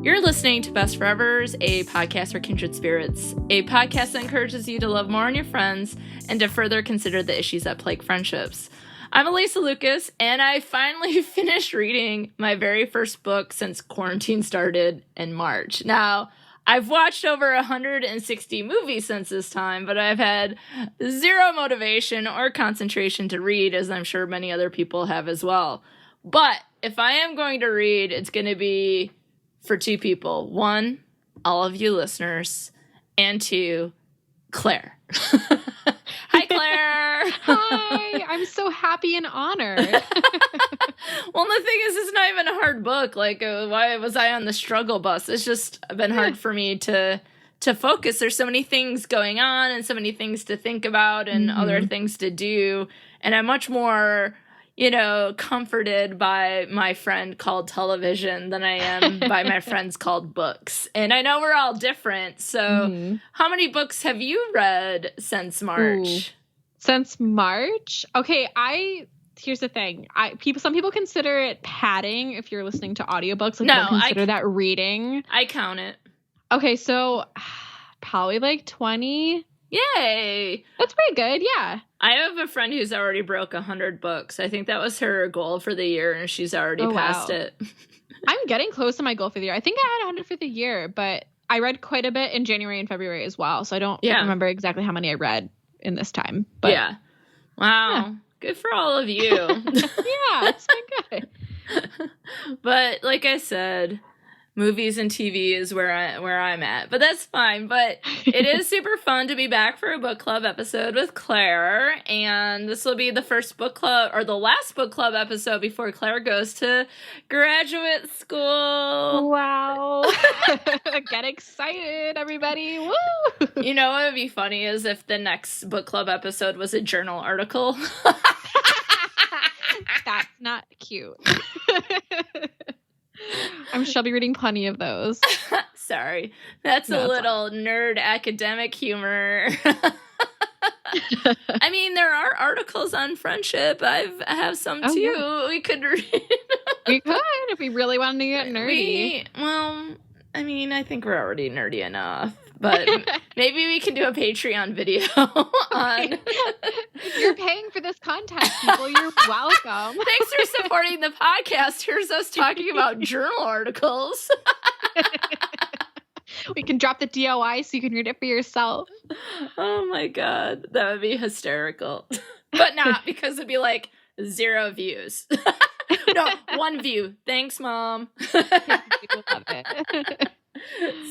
You're listening to Best Forevers, a podcast for kindred spirits, a podcast that encourages you to love more on your friends and to further consider the issues that plague friendships. I'm Alysa Lucas, and I finally finished reading my very first book since quarantine started in March. Now, I've watched over 160 movies since this time, but I've had zero motivation or concentration to read, as I'm sure many other people have as well. But if I am going to read, it's going to be for two people. One, all of you listeners, and two, Claire. Hi, Claire. Hi. I'm so happy and honored. Well, the thing is, it's not even a hard book. Like, why was I on the struggle bus? It's just been hard for me to focus. There's so many things going on and so many things to think about and other things to do. And I'm much more, comforted by my friend called television than I am by my friends called books. And I know we're all different. So how many books have you read since March? Ooh. Since March? Okay, here's the thing. Some people consider it padding if you're listening to audiobooks. Like, no, don't consider that reading. I count it. Okay, so probably like 20. Yay! That's pretty good, yeah. I have a friend who's already broke 100 books. I think that was her goal for the year, and she's already passed it. I'm getting close to my goal for the year. I think I had 100 for the year, but I read quite a bit in January and February as well, so I don't remember exactly how many I read in this time. But yeah. Wow. Yeah. Good for all of you. Yeah, it's been good. But like I said, movies and TV is where I'm at, but that's fine. But it is super fun to be back for a book club episode with Claire, and this will be the first book club or the last book club episode before Claire goes to graduate school. Wow. Get excited, everybody. Woo! You know what would be funny is if the next book club episode was a journal article. That's not cute. I'm sure I'll be reading plenty of those. Sorry. That's a little nerd academic humor. I mean, there are articles on friendship. I have some too. Yeah. We could read. We could if we really wanted to get nerdy. I think we're already nerdy enough. But maybe we can do a Patreon video on... You're paying for this content, people. You're welcome. Thanks for supporting the podcast. Here's us talking about journal articles. We can drop the DOI so you can read it for yourself. Oh my God. That would be hysterical. But not, because it'd be like 0 views. No, 1 view. Thanks, Mom. People love it.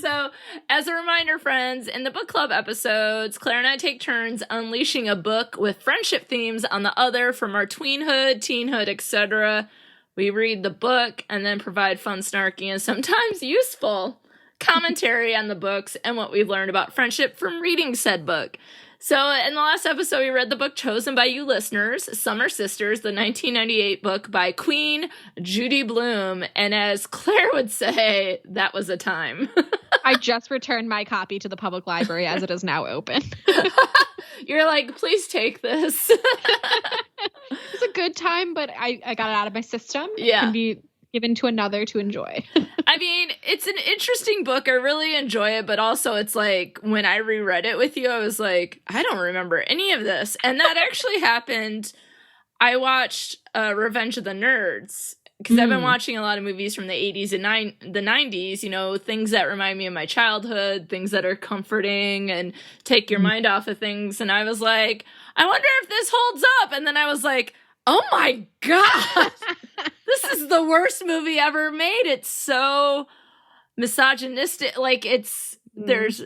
So, as a reminder, friends, in the book club episodes, Claire and I take turns unleashing a book with friendship themes on the other from our tweenhood, teenhood, etc. We read the book and then provide fun, snarky, and sometimes useful commentary on the books and what we've learned about friendship from reading said book. So, in the last episode, we read the book chosen by you listeners, Summer Sisters, the 1998 book by Queen Judy Blume. And as Claire would say, that was a time. I just returned my copy to the public library as it is now open. You're like, please take this. It's a good time, but I got it out of my system. Yeah. It can be given to another to enjoy. I mean, it's an interesting book. I really enjoy it, but also it's like when I reread it with you, I was like, I don't remember any of this. And that actually happened. I watched Revenge of the Nerds because I've been watching a lot of movies from the 80s and the 90s, things that remind me of my childhood, things that are comforting and take your mind off of things. And I was like, I wonder if this holds up. And then I was like, oh my God, this is the worst movie ever made. It's so misogynistic. Like there's,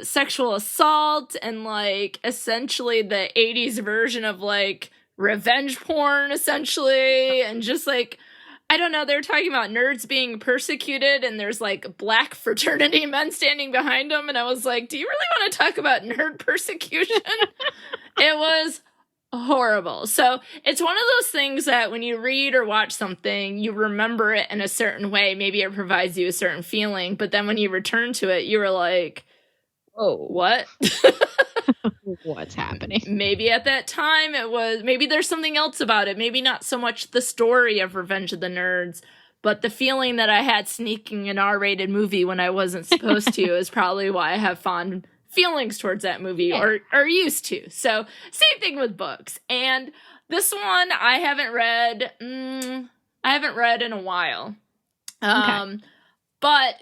sexual assault and like essentially the 80s version of like revenge porn essentially. And just like, I don't know, they're talking about nerds being persecuted and there's like black fraternity men standing behind them. And I was like, do you really want to talk about nerd persecution? It was horrible. So it's one of those things that when you read or watch something, you remember it in a certain way. Maybe it provides you a certain feeling, but then when you return to it, you were like, oh, what? What's happening? Maybe at that time maybe there's something else about it. Maybe not so much the story of Revenge of the Nerds, but the feeling that I had sneaking an R-rated movie when I wasn't supposed to is probably why I have fond feelings towards that movie, or used to. So same thing with books. And this one I haven't read. I haven't read in a while. But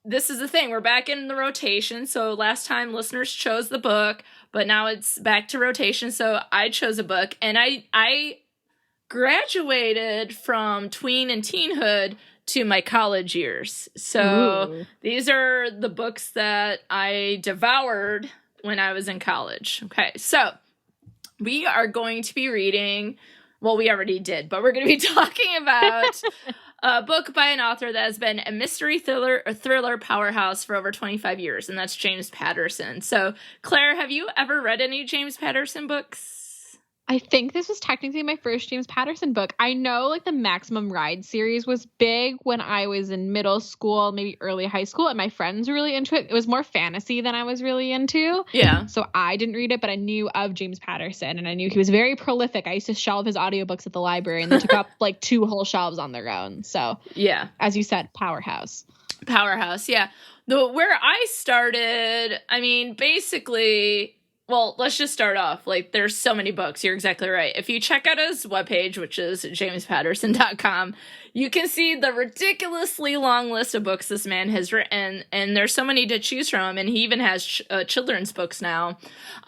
this is the thing. We're back in the rotation. So last time listeners chose the book, but now it's back to rotation. So I chose a book, and I graduated from tween and teenhood to my college years. So these are the books that I devoured when I was in college. Okay, so we are going to be reading, well, we already did, but we're going to be talking about a book by an author that has been a mystery thriller powerhouse for over 25 years, and that's James Patterson. So, Claire, have you ever read any James Patterson books? I think this was technically my first James Patterson book. I know like the Maximum Ride series was big when I was in middle school, maybe early high school, and my friends were really into it. It was more fantasy than I was really into. Yeah. So I didn't read it, but I knew of James Patterson, and I knew he was very prolific. I used to shelve his audiobooks at the library, and they took up like 2 whole shelves on their own. So yeah, as you said, powerhouse, yeah. Where I started, I mean, basically, well, let's just start off. Like, there's so many books. You're exactly right. If you check out his webpage, which is jamespatterson.com, you can see the ridiculously long list of books this man has written, and there's so many to choose from, and he even has children's books now.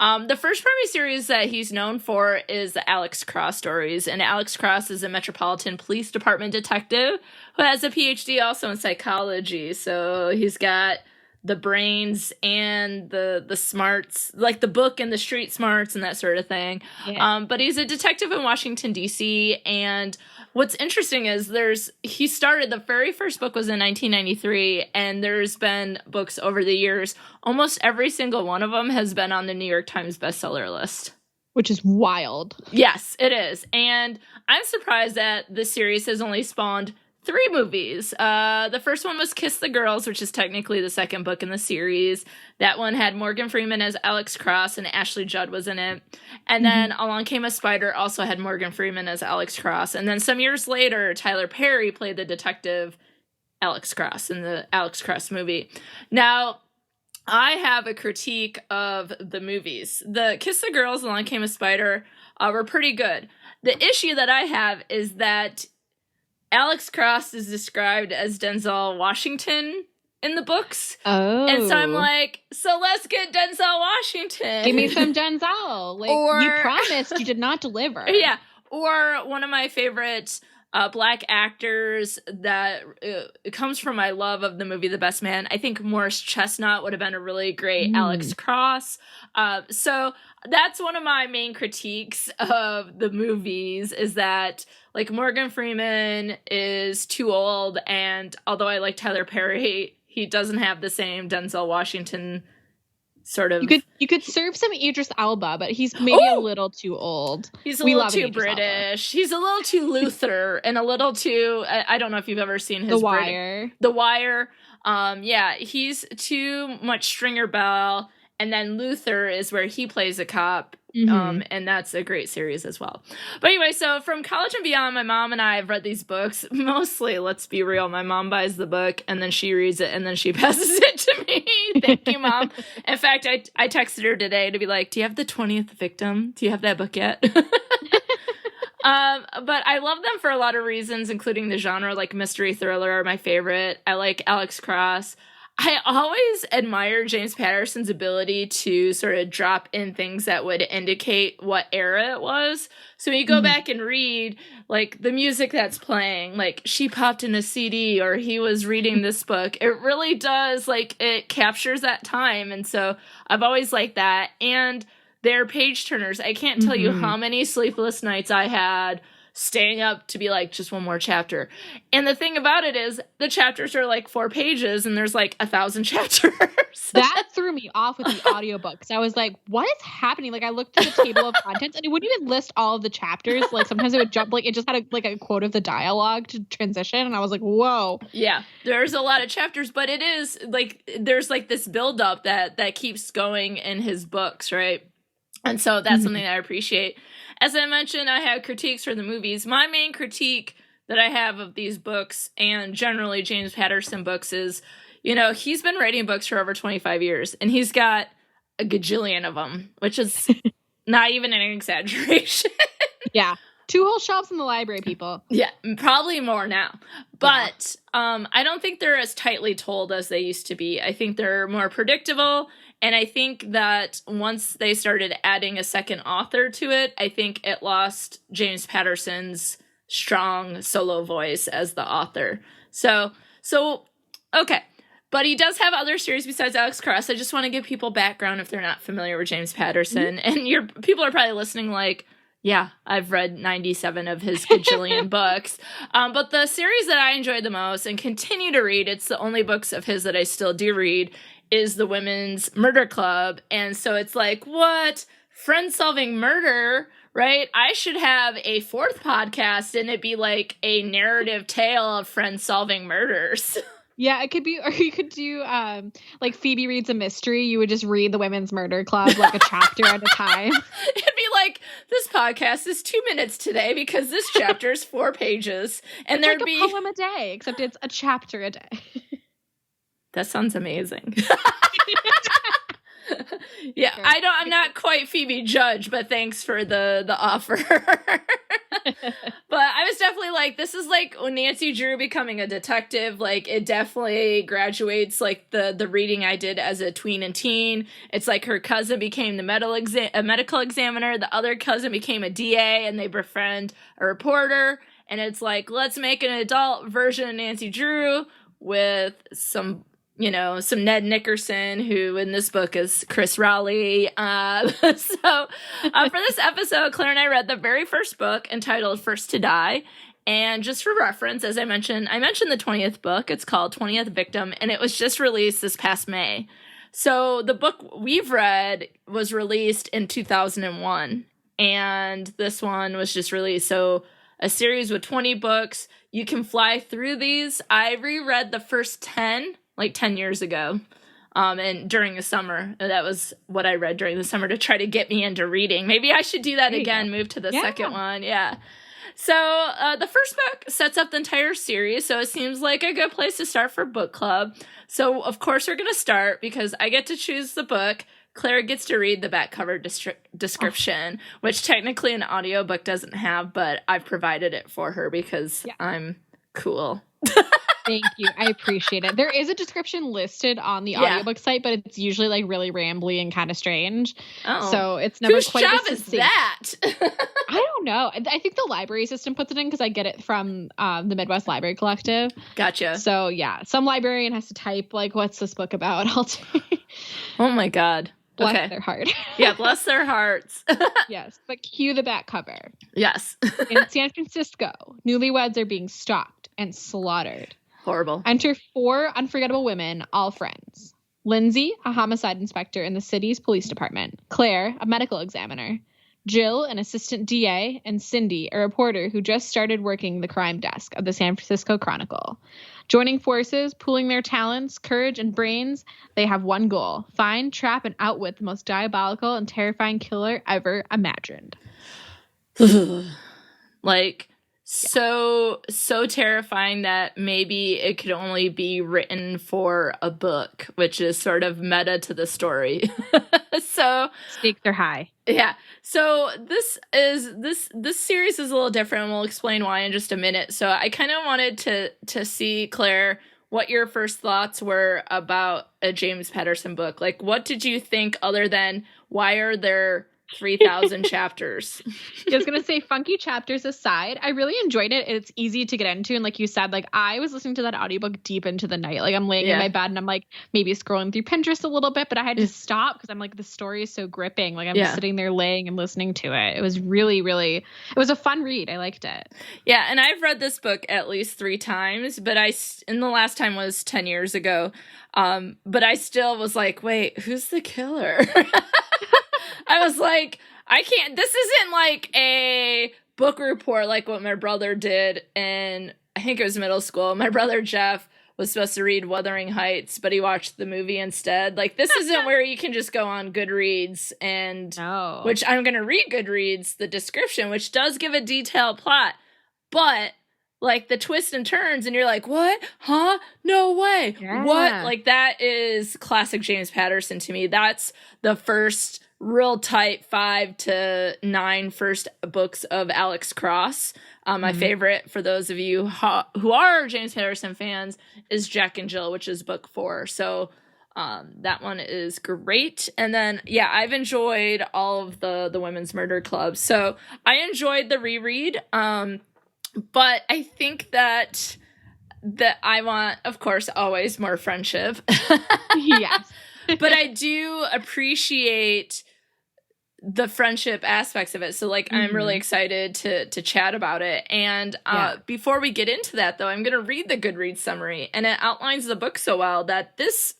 The first primary series that he's known for is the Alex Cross stories, and Alex Cross is a Metropolitan Police Department detective who has a PhD also in psychology, so he's got the brains and the smarts, like the book and the street smarts and that sort of thing. Yeah. But he's a detective in Washington, D.C. And what's interesting is he started, the very first book was in 1993, and there's been books over the years. Almost every single one of them has been on the New York Times bestseller list. Which is wild. Yes, it is. And I'm surprised that this series has only spawned 3 movies. The first one was Kiss the Girls, which is technically the second book in the series. That one had Morgan Freeman as Alex Cross, and Ashley Judd was in it. And then Along Came a Spider also had Morgan Freeman as Alex Cross. And then some years later, Tyler Perry played the detective Alex Cross in the Alex Cross movie. Now, I have a critique of the movies. The Kiss the Girls, Along Came a Spider were pretty good. The issue that I have is that Alex Cross is described as Denzel Washington in the books. Oh. And so I'm like, so let's get Denzel Washington. Give me some Denzel. Like, you promised, you did not deliver. Yeah. Or one of my favorite Black actors that comes from my love of the movie The Best Man. I think Morris Chestnut would have been a really great Alex Cross. So that's one of my main critiques of the movies, is that like Morgan Freeman is too old, and although I like Tyler Perry, he doesn't have the same Denzel Washington sort of. You could serve some Idris Elba, but he's maybe a little too old. He's a little too British. He's a little too Luther, and a little too. I don't know if you've ever seen his The Wire. The Wire. Yeah, he's too much Stringer Bell, and then Luther is where he plays a cop. And that's a great series as well. But anyway, so from college and beyond, my mom and I have read these books. Mostly, let's be real, my mom buys the book, and then she reads it, and then she passes it to me. Thank you, Mom. In fact, I texted her today to be like, do you have the 20th Victim? Do you have that book yet? But I love them for a lot of reasons, including the genre, like mystery thriller are my favorite. I like Alex Cross. I always admire James Patterson's ability to sort of drop in things that would indicate what era it was. So when you go back and read, like, the music that's playing, like, she popped in a CD or he was reading this book, it really does, like, it captures that time. And so I've always liked that. And they're page turners. I can't tell you how many sleepless nights I had staying up to be like, just one more chapter. And the thing about it is the chapters are like 4 pages and there's like 1,000 chapters. That threw me off with the audiobooks. I was like, what is happening? Like, I looked at the table of contents and it wouldn't even list all of the chapters. Like, sometimes it would jump, like, it just had a quote of the dialogue to transition. And I was like, whoa. Yeah, there's a lot of chapters, but it is like, there's like this buildup that keeps going in his books, right? And so that's something that I appreciate. As I mentioned, I had critiques for the movies. My main critique that I have of these books and generally James Patterson books is, he's been writing books for over 25 years and he's got a gajillion of them, which is not even an exaggeration. Yeah. 2 whole shelves in the library, people. Yeah, probably more now. But I don't think they're as tightly told as they used to be. I think they're more predictable. And I think that once they started adding a second author to it, I think it lost James Patterson's strong solo voice as the author. So okay. But he does have other series besides Alex Cross. I just want to give people background if they're not familiar with James Patterson. Mm-hmm. And people are probably listening like, yeah, I've read 97 of his gajillion books. But the series that I enjoyed the most and continue to read, it's the only books of his that I still do read, is the Women's Murder Club. And so it's like, what? Friend-solving murder, right? I should have a 4th podcast and it be like a narrative tale of friend-solving murders. Yeah, it could be, or you could do, like Phoebe reads a mystery. You would just read the Women's Murder Club, like a chapter at a time. It'd be like, this podcast is 2 minutes today because this chapter is 4 pages. And it's there'd like a poem a day, except it's a chapter a day. That sounds amazing. Yeah, sure. I'm not quite Phoebe Judge, but thanks for the offer. But I was definitely like, this is like Nancy Drew becoming a detective. Like, it definitely graduates like the reading I did as a tween and teen. It's like her cousin became the medical examiner. The other cousin became a DA, and they befriend a reporter. And it's like, let's make an adult version of Nancy Drew with some Ned Nickerson, who in this book is Chris Rowley. So for this episode, Claire and I read the very first book entitled First to Die. And just for reference, as I mentioned the 20th book. It's called 20th Victim, and it was just released this past May. So the book we've read was released in 2001, and this one was just released. So a series with 20 books. You can fly through these. I reread the first 10 like 10 years ago, and during the summer. That was what I read during the summer to try to get me into reading. Maybe I should do that again, move to the second one. Yeah. So the first book sets up the entire series, so it seems like a good place to start for book club. So, of course, we're going to start because I get to choose the book. Claire gets to read the back cover description, which technically an audiobook doesn't have, but I've provided it for her because I'm cool. Thank you. I appreciate it. There is a description listed on the audiobook site, but it's usually like really rambly and kind of strange. Oh. So it's never Whose quite job is that? I don't know. I think the library system puts it in because I get it from the Midwest Library Collective. Gotcha. So yeah, some librarian has to type like, what's this book about? Oh my God. Bless their heart. Yeah, bless their hearts. Yes, but cue the back cover. Yes. In San Francisco, newlyweds are being stalked and slaughtered. Horrible. Enter 4 unforgettable women, all friends. Lindsay, a homicide inspector in the city's police department. Claire, a medical examiner. Jill, an assistant DA. And Cindy, a reporter who just started working the crime desk of the San Francisco Chronicle. Joining forces, pooling their talents, courage, and brains, they have one goal: find, trap, and outwit the most diabolical and terrifying killer ever imagined. Like... So terrifying that maybe it could only be written for a book, which is sort of meta to the story. So stakes are high. Yeah. So this series is a little different, and we'll explain why in just a minute. So I kind of wanted to see, Claire, what your first thoughts were about a James Patterson book. Like, what did you think, other than why are there 3,000 chapters? I was going to say, funky chapters aside, I really enjoyed it. It's easy to get into. And like you said, like I was listening to that audiobook deep into the night. Like I'm laying in my bed and I'm like maybe scrolling through Pinterest a little bit, but I had to stop because I'm like, the story is so gripping. Like I'm just sitting there laying and listening to it. It was really, really, it was a fun read. I liked it. Yeah. And I've read this book at least 3 times, but and the last time was 10 years ago. But I still was like, wait, who's the killer? I was like, this isn't like a book report like what my brother did in, I think it was middle school. My brother Jeff was supposed to read Wuthering Heights, but he watched the movie instead. Like, this isn't where you can just go on Goodreads which I'm going to read Goodreads, the description, which does give a detailed plot, but like the twists and turns, and you're like, what? Huh? No way. Yeah. What? Like, that is classic James Patterson to me. That's the first real tight 5 to 9 first books of Alex Cross. My favorite, for those of you who are James Patterson fans, is Jack and Jill, which is book 4. So that one is great. And then, yeah, I've enjoyed all of the Women's Murder Club. So I enjoyed the reread. But I think that I want, of course, always more friendship. Yes. But I do appreciate the friendship aspects of it. So, like, I'm really excited to chat about it. And before we get into that, though, I'm going to read the Goodreads summary. And it outlines the book so well that this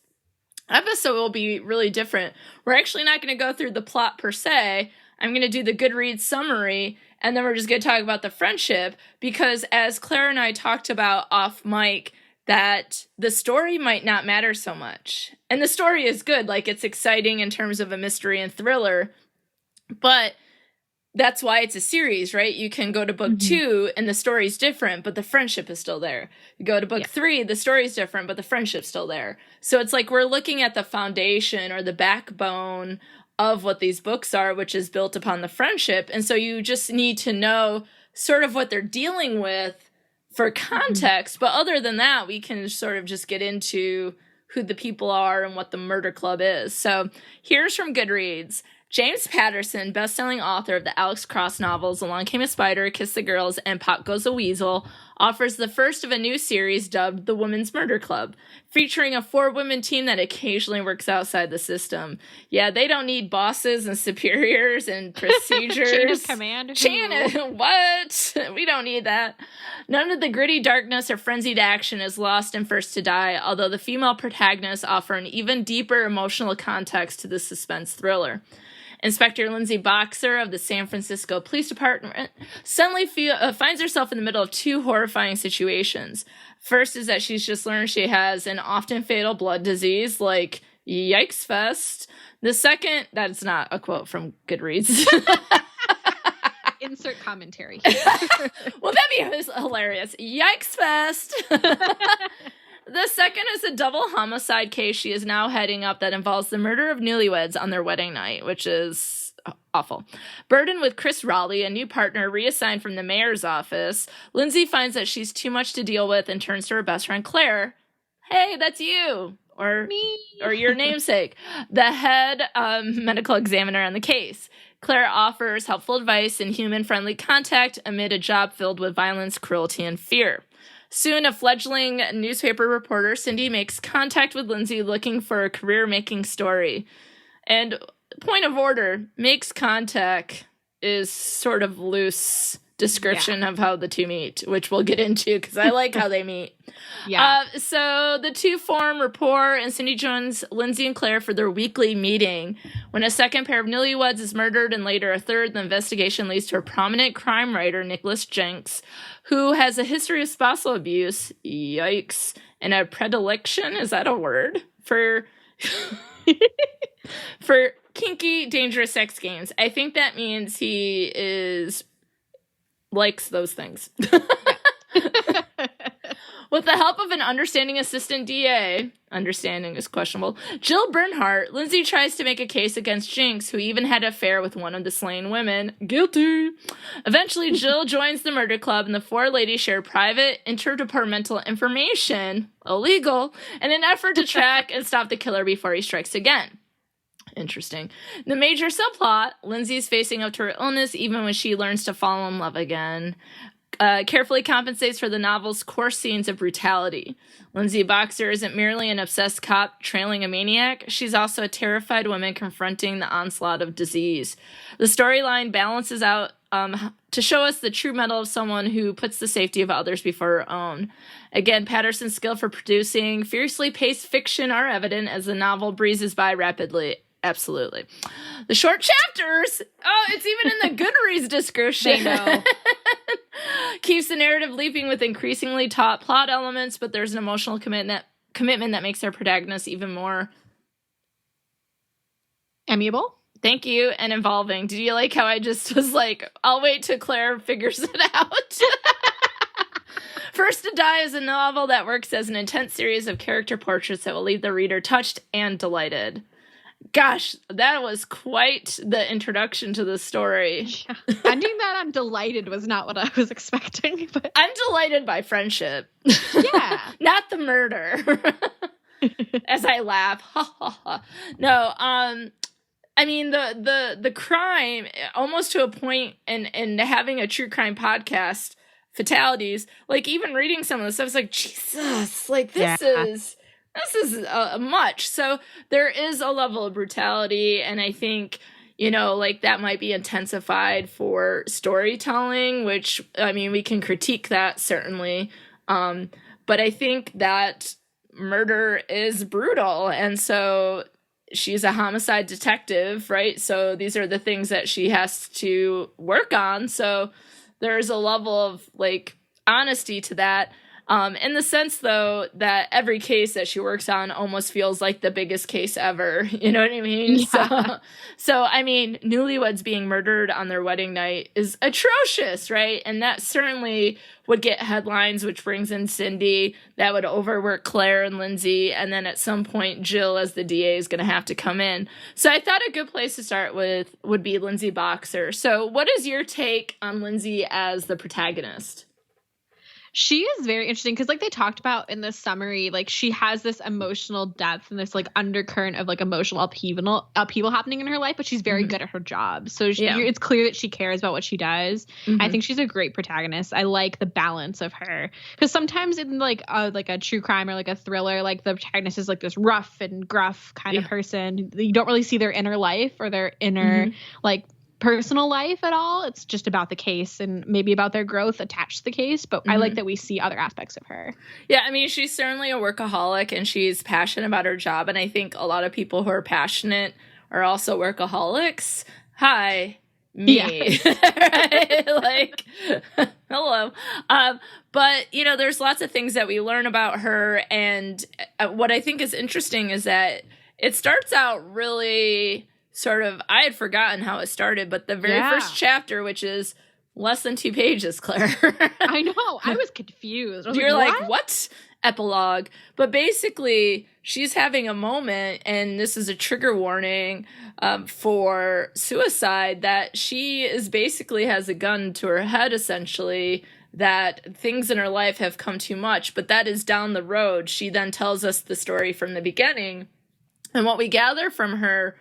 episode will be really different. We're actually not going to go through the plot per se. I'm going to do the Goodreads summary, and then we're just going to talk about the friendship, because as Claire and I talked about off mic, that the story might not matter so much. And the story is good. Like, it's exciting in terms of a mystery and thriller, but that's why it's a series, right? You can go to book 2 and the story's different, but the friendship is still there. You go to book 3, the story's different, but the friendship's still there. So it's like we're looking at the foundation or the backbone of what these books are, which is built upon the friendship. And so you just need to know sort of what they're dealing with for context. But other than that, we can sort of just get into who the people are and what the murder club is. So here's from Goodreads. James Patterson, best-selling author of the Alex Cross novels Along Came a Spider, Kiss the Girls, and Pop Goes a Weasel, offers the first of a new series dubbed The Women's Murder Club, featuring a 4-woman team that occasionally works outside the system. Yeah, they don't need bosses and superiors and procedures. Chain of command. What? We don't need that. None of the gritty darkness or frenzied action is lost in First to Die, although the female protagonists offer an even deeper emotional context to the suspense thriller. Inspector Lindsay Boxer of the San Francisco Police Department suddenly finds herself in the middle of 2 horrifying situations. First is that she's just learned she has an often fatal blood disease, like, yikes fest. The second, that's not a quote from Goodreads. Insert commentary. Well, that'd be hilarious. Yikes fest. The second is a double homicide case she is now heading up that involves the murder of newlyweds on their wedding night, which is awful. Burdened with Chris Raleigh, a new partner reassigned from the mayor's office, Lindsay finds that she's too much to deal with and turns to her best friend Claire. Hey, that's you. Or me. Or your namesake, the head medical examiner on the case. Claire offers helpful advice and human-friendly contact amid a job filled with violence, cruelty, and fear. Soon, a fledgling newspaper reporter, Cindy, makes contact with Lindsay looking for a career-making story. And point of order, makes contact is sort of loose description of how the two meet, which we'll get into because I like how they meet. So the two form rapport, and Cindy joins Lindsay and Claire for their weekly meeting. When a second pair of newlyweds is murdered and later a third, the investigation leads to a prominent crime writer, Nicholas Jenks, who has a history of spousal abuse, yikes, and a predilection, is that a word, for for kinky, dangerous sex games. I think that means he likes those things. With the help of an understanding assistant DA, understanding is questionable, Jill Bernhardt, Lindsay tries to make a case against Jinx, who even had an affair with one of the slain women. Guilty! Eventually, Jill joins the murder club, and the four ladies share private, interdepartmental information, illegal, in an effort to track and stop the killer before he strikes again. Interesting. The major subplot, Lindsay's facing up to her illness even when she learns to fall in love again, carefully compensates for the novel's coarse scenes of brutality. Lindsay Boxer isn't merely an obsessed cop trailing a maniac, she's also a terrified woman confronting the onslaught of disease. The storyline balances out to show us the true mettle of someone who puts the safety of others before her own. Again, Patterson's skill for producing fiercely paced fiction are evident as the novel breezes by rapidly. Absolutely. The short chapters, it's even in the Goodreads description. They know. Keeps the narrative leaping with increasingly taut plot elements, but there's an emotional commitment that makes our protagonist even more amiable. Thank you, and involving. Did you like how I just was like, I'll wait till Claire figures it out? First to Die is a novel that works as an intense series of character portraits that will leave the reader touched and delighted. Gosh, that was quite the introduction to the story. Yeah. Ending that on delighted was not what I was expecting. But I'm delighted by friendship. Yeah. Not the murder. As I laugh. No, I mean the crime, almost to a point, and having a true crime podcast, fatalities, like even reading some of this, I was like, Jesus, like this is much. So there is a level of brutality, and I think, like that might be intensified for storytelling, which, I mean, we can critique that certainly. But I think that murder is brutal, and so she's a homicide detective, right? So these are the things that she has to work on. So there's a level of like honesty to that. In the sense, though, that every case that she works on almost feels like the biggest case ever. You know what I mean? Yeah. So, I mean, newlyweds being murdered on their wedding night is atrocious, right? And that certainly would get headlines, which brings in Cindy. That would overwork Claire and Lindsay. And then at some point, Jill, as the DA, is going to have to come in. So I thought a good place to start with would be Lindsay Boxer. So what is your take on Lindsay as the protagonist? She is very interesting because, like they talked about in the summary, like she has this emotional depth and this like undercurrent of like emotional upheaval happening in her life, but she's very good at her job. So it's clear that she cares about what she does. I think she's a great protagonist. I like the balance of her, because sometimes in like a true crime or like a thriller, like the protagonist is like this rough and gruff kind of person. You don't really see their inner life or their inner like personal life at all. It's just about the case and maybe about their growth attached to the case. But I like that we see other aspects of her. Yeah, I mean, she's certainly a workaholic and she's passionate about her job. And I think a lot of people who are passionate are also workaholics. Hi, me. Right? Like, hello. But, there's lots of things that we learn about her. And what I think is interesting is that it starts out really sort of, I had forgotten how it started, but the very first chapter, which is less than 2 pages, Claire. I know. I was confused. You're like, what? Epilogue. But basically, she's having a moment, and this is a trigger warning for suicide, that she is basically has a gun to her head, essentially, that things in her life have come too much, but that is down the road. She then tells us the story from the beginning. And what we gather from her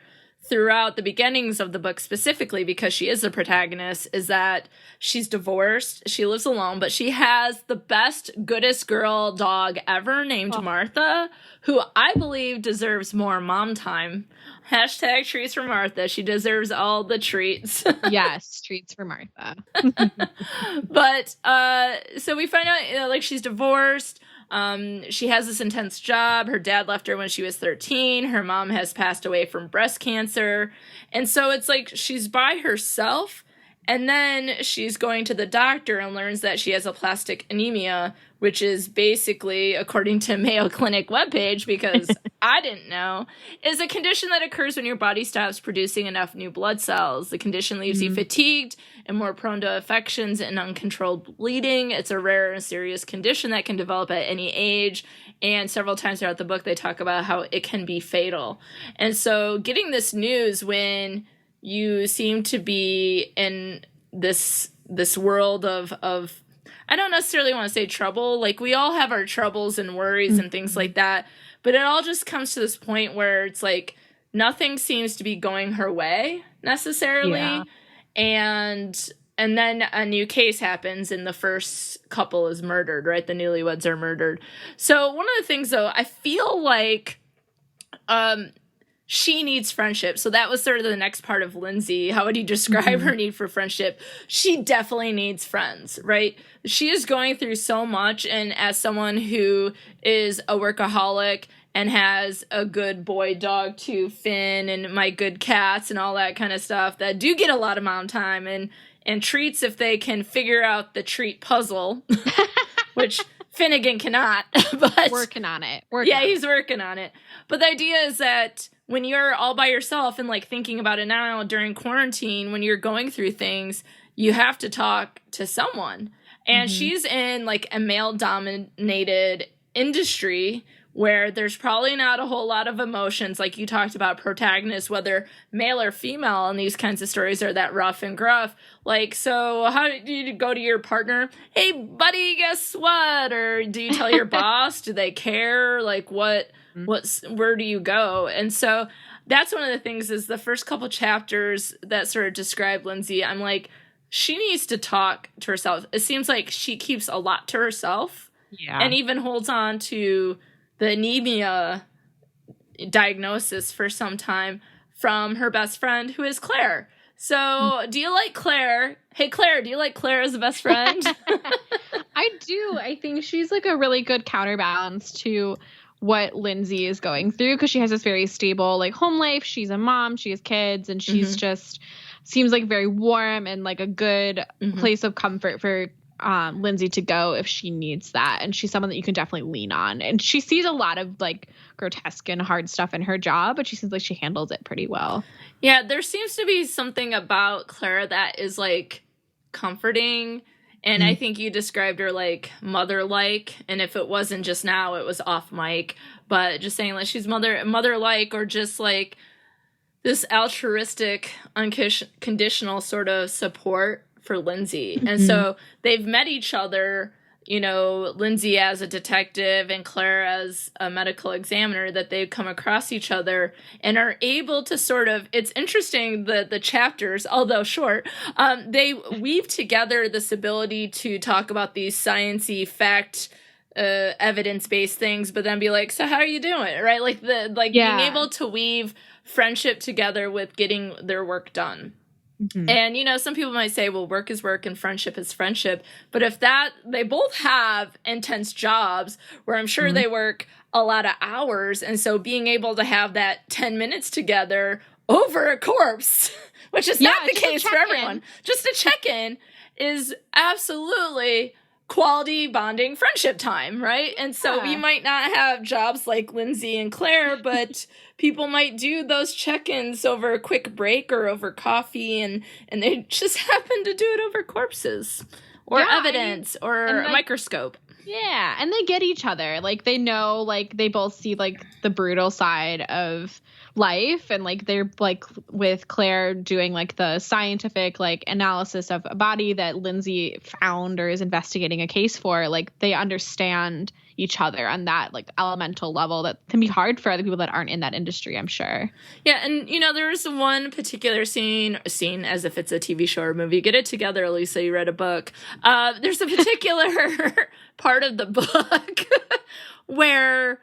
throughout the beginnings of the book, specifically because she is the protagonist, is that she's divorced, she lives alone, but she has the best, goodest girl dog ever named Martha, who I believe deserves more mom time. Hashtag treats for Martha. She deserves all the treats. Yes, treats for Martha. But so we find out, like, she's divorced. She has this intense job. Her dad left her when she was 13. Her mom has passed away from breast cancer. And so it's like she's by herself. And then she's going to the doctor and learns that she has aplastic anemia, which is basically, according to Mayo Clinic webpage, because I didn't know, is a condition that occurs when your body stops producing enough new blood cells. The condition leaves you fatigued and more prone to infections and uncontrolled bleeding. It's a rare and serious condition that can develop at any age. And several times throughout the book, they talk about how it can be fatal. And so getting this news when you seem to be in this world of I don't necessarily want to say trouble. Like, we all have our troubles and worries and things like that. But it all just comes to this point where it's like nothing seems to be going her way necessarily. Yeah. And then a new case happens and the first couple is murdered, right? The newlyweds are murdered. So one of the things, though, I feel like she needs friendship. So that was sort of the next part of Lindsay. How would you describe her need for friendship? She definitely needs friends, right? She is going through so much. And as someone who is a workaholic and has a good boy dog too, Finn, and my good cats and all that kind of stuff that do get a lot of mom time and treats if they can figure out the treat puzzle, which Finnegan cannot. But working on it. He's working on it. But the idea is that when you're all by yourself and like thinking about it now during quarantine, when you're going through things, you have to talk to someone. And she's in like a male dominated industry where there's probably not a whole lot of emotions, like you talked about protagonists, whether male or female in these kinds of stories are that rough and gruff. Like, so how do you go to your partner? Hey, buddy, guess what? Or do you tell your boss? Do they care? Like, where do you go? And so that's one of the things is the first couple chapters that sort of describe Lindsay, I'm like, she needs to talk to herself. It seems like she keeps a lot to herself. Yeah. And even holds on to the anemia diagnosis for some time from her best friend, who is Claire. So, do you like Claire? Hey, Claire, do you like Claire as a best friend? I do. I think she's like a really good counterbalance to what Lindsay is going through, because she has this very stable like home life. She's a mom, she has kids, and she's just seems like very warm and like a good place of comfort for Lindsay to go if she needs that. And she's someone that you can definitely lean on. And she sees a lot of like grotesque and hard stuff in her job, but she seems like she handles it pretty well. Yeah, there seems to be something about Claire that is like comforting. And I think you described her like mother-like. And if it wasn't just now, it was off mic. But just saying like she's mother-like, or just like this altruistic, unconditional sort of support for Lindsay. And so they've met each other, you know, Lindsay as a detective and Claire as a medical examiner, that they've come across each other and are able to sort of, it's interesting, the chapters, although short, they weave together this ability to talk about these science-y fact evidence-based things, but then be like, so how are you doing? Right? Like being able to weave friendship together with getting their work done. And, you know, some people might say, well, work is work and friendship is friendship. But if they both have intense jobs where I'm sure they work a lot of hours. And so being able to have that 10 minutes together over a corpse, which is not the case for everyone, just a check-in is absolutely quality bonding friendship time, right? And so you might not have jobs like Lindsay and Claire, but people might do those check-ins over a quick break or over coffee, and they just happen to do it over corpses or evidence or a microscope. Yeah, and they get each other. Like, they know, like, they both see, like, the brutal side of life, and, like, they're, like, with Claire doing, like, the scientific, like, analysis of a body that Lindsay found or is investigating a case for. Like, they understand each other on that, like, elemental level that can be hard for other people that aren't in that industry, I'm sure. Yeah, and, you know, there's one particular scene as if it's a TV show or movie. Get it together, Alysa, you read a book. There's a particular part of the book where,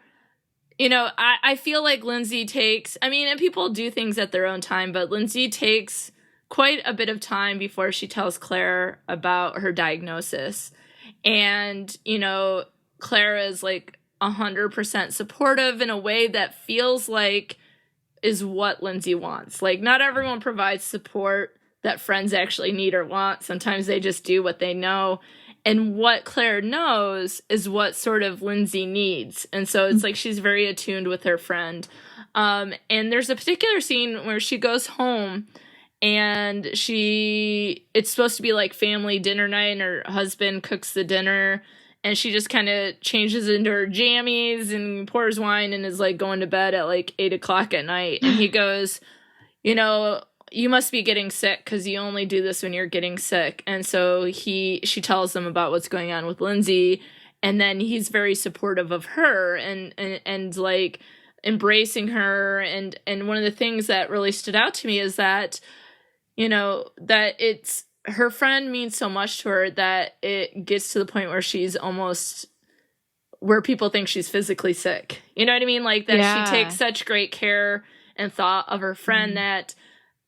you know, I feel like Lindsay takes, I mean, and people do things at their own time, but Lindsay takes quite a bit of time before she tells Claire about her diagnosis. And, you know, Claire is like 100% supportive in a way that feels like is what Lindsay wants. Like, not everyone provides support that friends actually need or want. Sometimes they just do what they know. And what Claire knows is what sort of Lindsay needs. And so it's like she's very attuned with her friend. And there's a particular scene where she goes home and it's supposed to be like family dinner night, and her husband cooks the dinner. And she just kind of changes into her jammies and pours wine and is like going to bed at like 8 o'clock at night. And he goes, you know, you must be getting sick because you only do this when you're getting sick. And so she tells them about what's going on with Lindsay. And then he's very supportive of her and like embracing her. And one of the things that really stood out to me is that, you know, that her friend means so much to her that it gets to the point where she's almost where people think she's physically sick. You know what I mean? Like that she takes such great care and thought of her friend that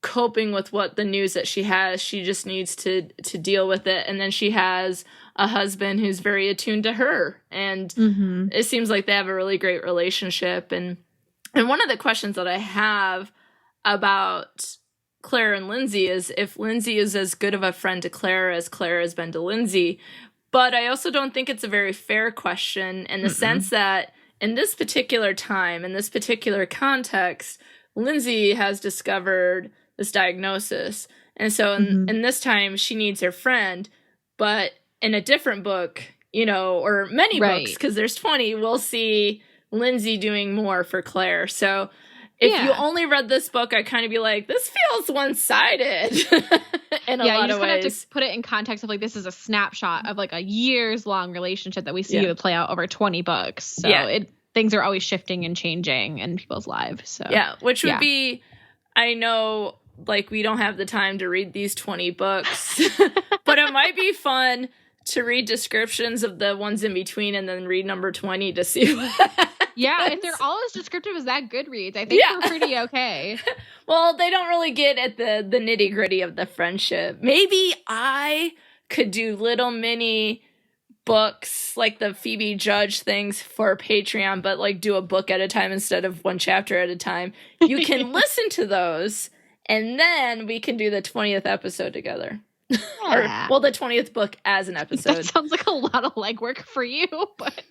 coping with what the news that she has, she just needs to deal with it. And then she has a husband who's very attuned to her. And it seems like they have a really great relationship. And one of the questions that I have about Claire and Lindsay is if Lindsay is as good of a friend to Claire as Claire has been to Lindsay. But I also don't think it's a very fair question in the sense that in this particular time, in this particular context, Lindsay has discovered this diagnosis. And so in this time, she needs her friend. But in a different book, you know, or many Right. books, because there's 20, we'll see Lindsay doing more for Claire. So if you only read this book, I kind of be like, this feels one-sided in a lot of ways. Have to put it in context of like, this is a snapshot of like a years-long relationship that we see play out over 20 books. So things are always shifting and changing in people's lives. So which would be, I know, like, we don't have the time to read these 20 books, but it might be fun to read descriptions of the ones in between and then read number 20 to see what happens. Yeah, if they're all as descriptive as that Goodreads, I think we're pretty okay. Well, they don't really get at the nitty-gritty of the friendship. Maybe I could do little mini books, like the Phoebe Judge things for Patreon, but like do a book at a time instead of one chapter at a time. You can listen to those, and then we can do the 20th episode together. Yeah. Or, the 20th book as an episode. That sounds like a lot of legwork for you, but...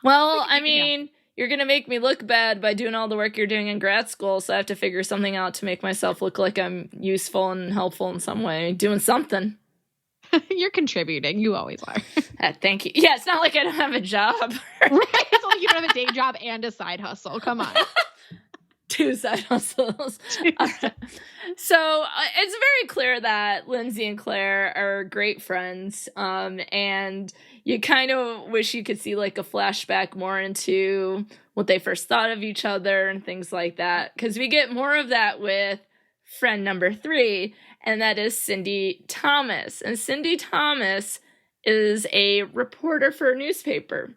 Well, I mean... You're going to make me look bad by doing all the work you're doing in grad school, so I have to figure something out to make myself look like I'm useful and helpful in some way. Doing something. You're contributing. You always are. Thank you. Yeah, it's not like I don't have a job. Right? It's not like you don't have a day job and a side hustle. Come on. 2 side hustles. Right. So it's very clear that Lindsay and Claire are great friends, and you kind of wish you could see like a flashback more into what they first thought of each other and things like that, because we get more of that with friend number 3, and that is Cindy Thomas. And Cindy Thomas is a reporter for a newspaper.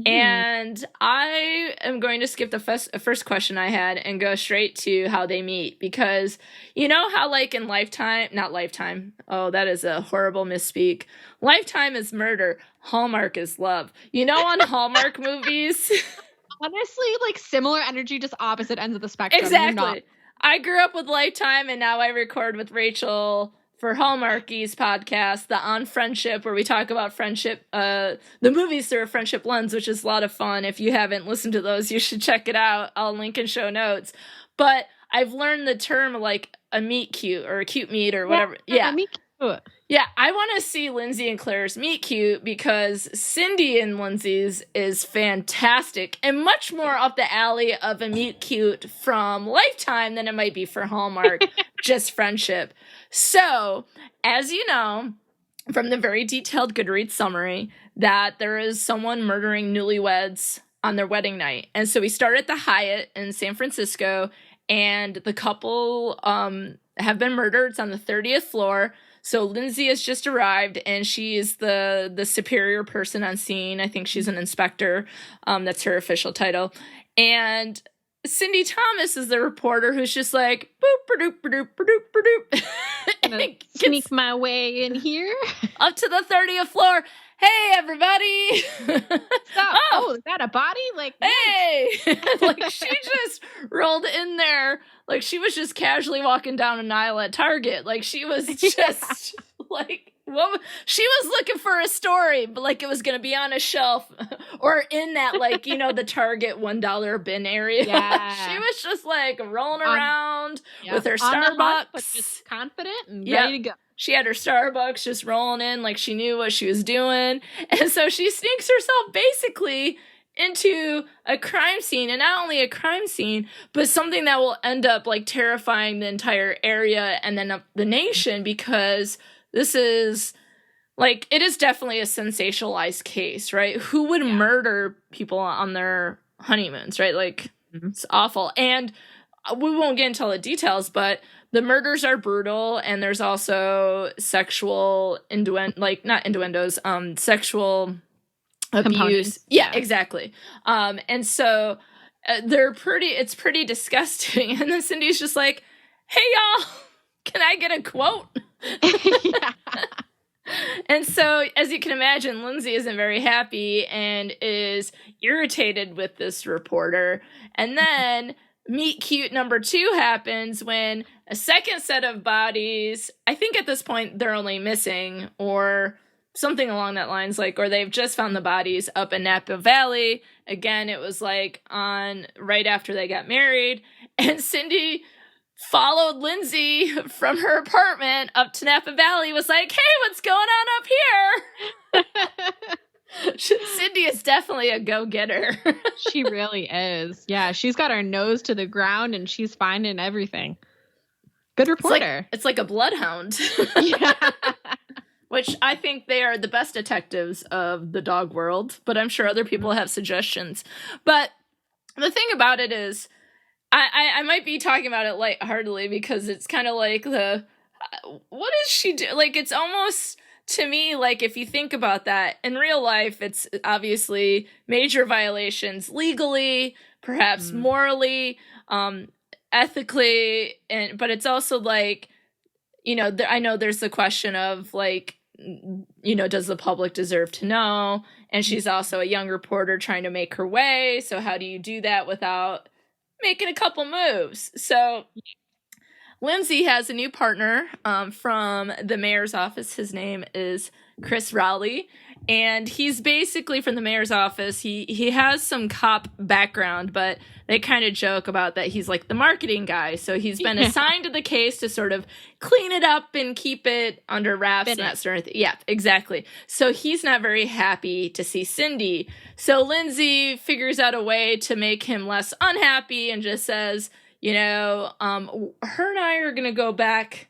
And I am going to skip the first question I had and go straight to how they meet, because you know how like in not Lifetime. Oh, that is a horrible misspeak. Lifetime is murder. Hallmark is love. You know, on Hallmark movies. Honestly, like similar energy, just opposite ends of the spectrum. Exactly. I grew up with Lifetime, and now I record with Rachel for Hallmarkies podcast, the On Friendship, where we talk about friendship, the movies through a friendship lens, which is a lot of fun. If you haven't listened to those, you should check it out. I'll link in show notes. But I've learned the term like a meet cute or a cute meet or whatever. Yeah. Meet cute. Yeah, I want to see Lindsay and Claire's meet cute, because Cindy and Lindsay's is fantastic and much more up the alley of a meet cute from Lifetime than it might be for Hallmark, just friendship. So, as you know, from the very detailed Goodreads summary, that there is someone murdering newlyweds on their wedding night. And so we start at the Hyatt in San Francisco, and the couple have been murdered. It's on the 30th floor. So Lindsay has just arrived, and she is the superior person on scene. I think she's an inspector. That's her official title. And Cindy Thomas is the reporter who's just like, boop, ba-doop, ba-doop, ba-doop, ba-doop. And sneak my way in here. Up to the 30th floor. Hey, everybody. Oh, is that a body? Like, hey. Like, she just rolled in there. Like, she was just casually walking down an aisle at Target. Like, she was just like, what? She was looking for a story, but like it was going to be on a shelf or in that, like, you know, the Target $1 bin area. Yeah. She was just like rolling around with her Starbucks. Hunt, but just confident and ready to go. She had her Starbucks just rolling in like she knew what she was doing. And so she sneaks herself basically into a crime scene, and not only a crime scene, but something that will end up like terrifying the entire area and then the nation, because this is like, it is definitely a sensationalized case, right? Who would murder people on their honeymoons, right? Like, it's awful. And we won't get into all the details, but the murders are brutal, and there's also sexual sexual abuse. Yeah, exactly. And so it's pretty disgusting. And then Cindy's just like, hey, y'all, can I get a quote? Yeah. And so, as you can imagine, Lindsay isn't very happy and is irritated with this reporter. And then meet cute number 2 happens when a second set of bodies, I think at this point they're only missing or something along that lines, like, or they've just found the bodies up in Napa Valley. Again, it was like on right after they got married, and Cindy followed Lindsay from her apartment up to Napa Valley, was like, hey, what's going on up here? Cindy is definitely a go-getter. She really is. Yeah, she's got her nose to the ground and she's finding everything. Good reporter. It's like a bloodhound. Yeah. Which I think they are the best detectives of the dog world, but I'm sure other people have suggestions. But the thing about it is, I might be talking about it lightheartedly because it's kind of like what does she do? Like, it's almost, to me, like, if you think about that, in real life, it's obviously major violations legally, perhaps morally, ethically, but it's also like, you know, I know there's the question of, like, you know, does the public deserve to know? And she's also a young reporter trying to make her way. So how do you do that without making a couple moves? So Lindsay has a new partner from the mayor's office. His name is Chris Rowley. And he's basically from the mayor's office. He has some cop background, but they kind of joke about that he's like the marketing guy. So he's been assigned to the case to sort of clean it up and keep it under wraps and that sort of thing. Yeah, exactly. So he's not very happy to see Cindy. So Lindsay figures out a way to make him less unhappy and just says, you know, her and I are going to go back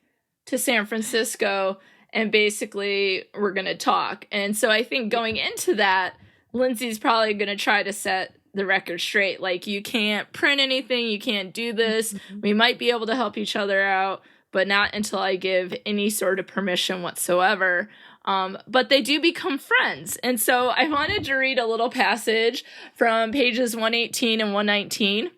to San Francisco and basically we're going to talk. And so I think going into that, Lindsay's probably going to try to set the record straight. Like, you can't print anything. You can't do this. We might be able to help each other out, but not until I give any sort of permission whatsoever. But they do become friends. And so I wanted to read a little passage from pages 118 and 119.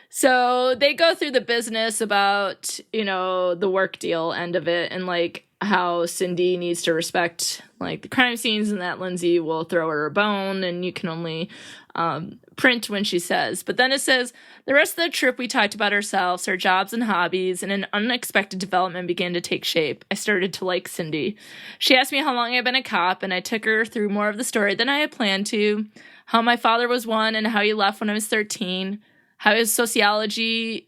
So they go through the business about, you know, the work deal end of it, and like how Cindy needs to respect like the crime scenes and that Lindsay will throw her a bone and you can only print when she says. But then it says, the rest of the trip we talked about ourselves, our jobs and hobbies, and an unexpected development began to take shape. I started to like Cindy. She asked me how long I'd been a cop, and I took her through more of the story than I had planned to, how my father was one and how he left when I was 13, how I was sociology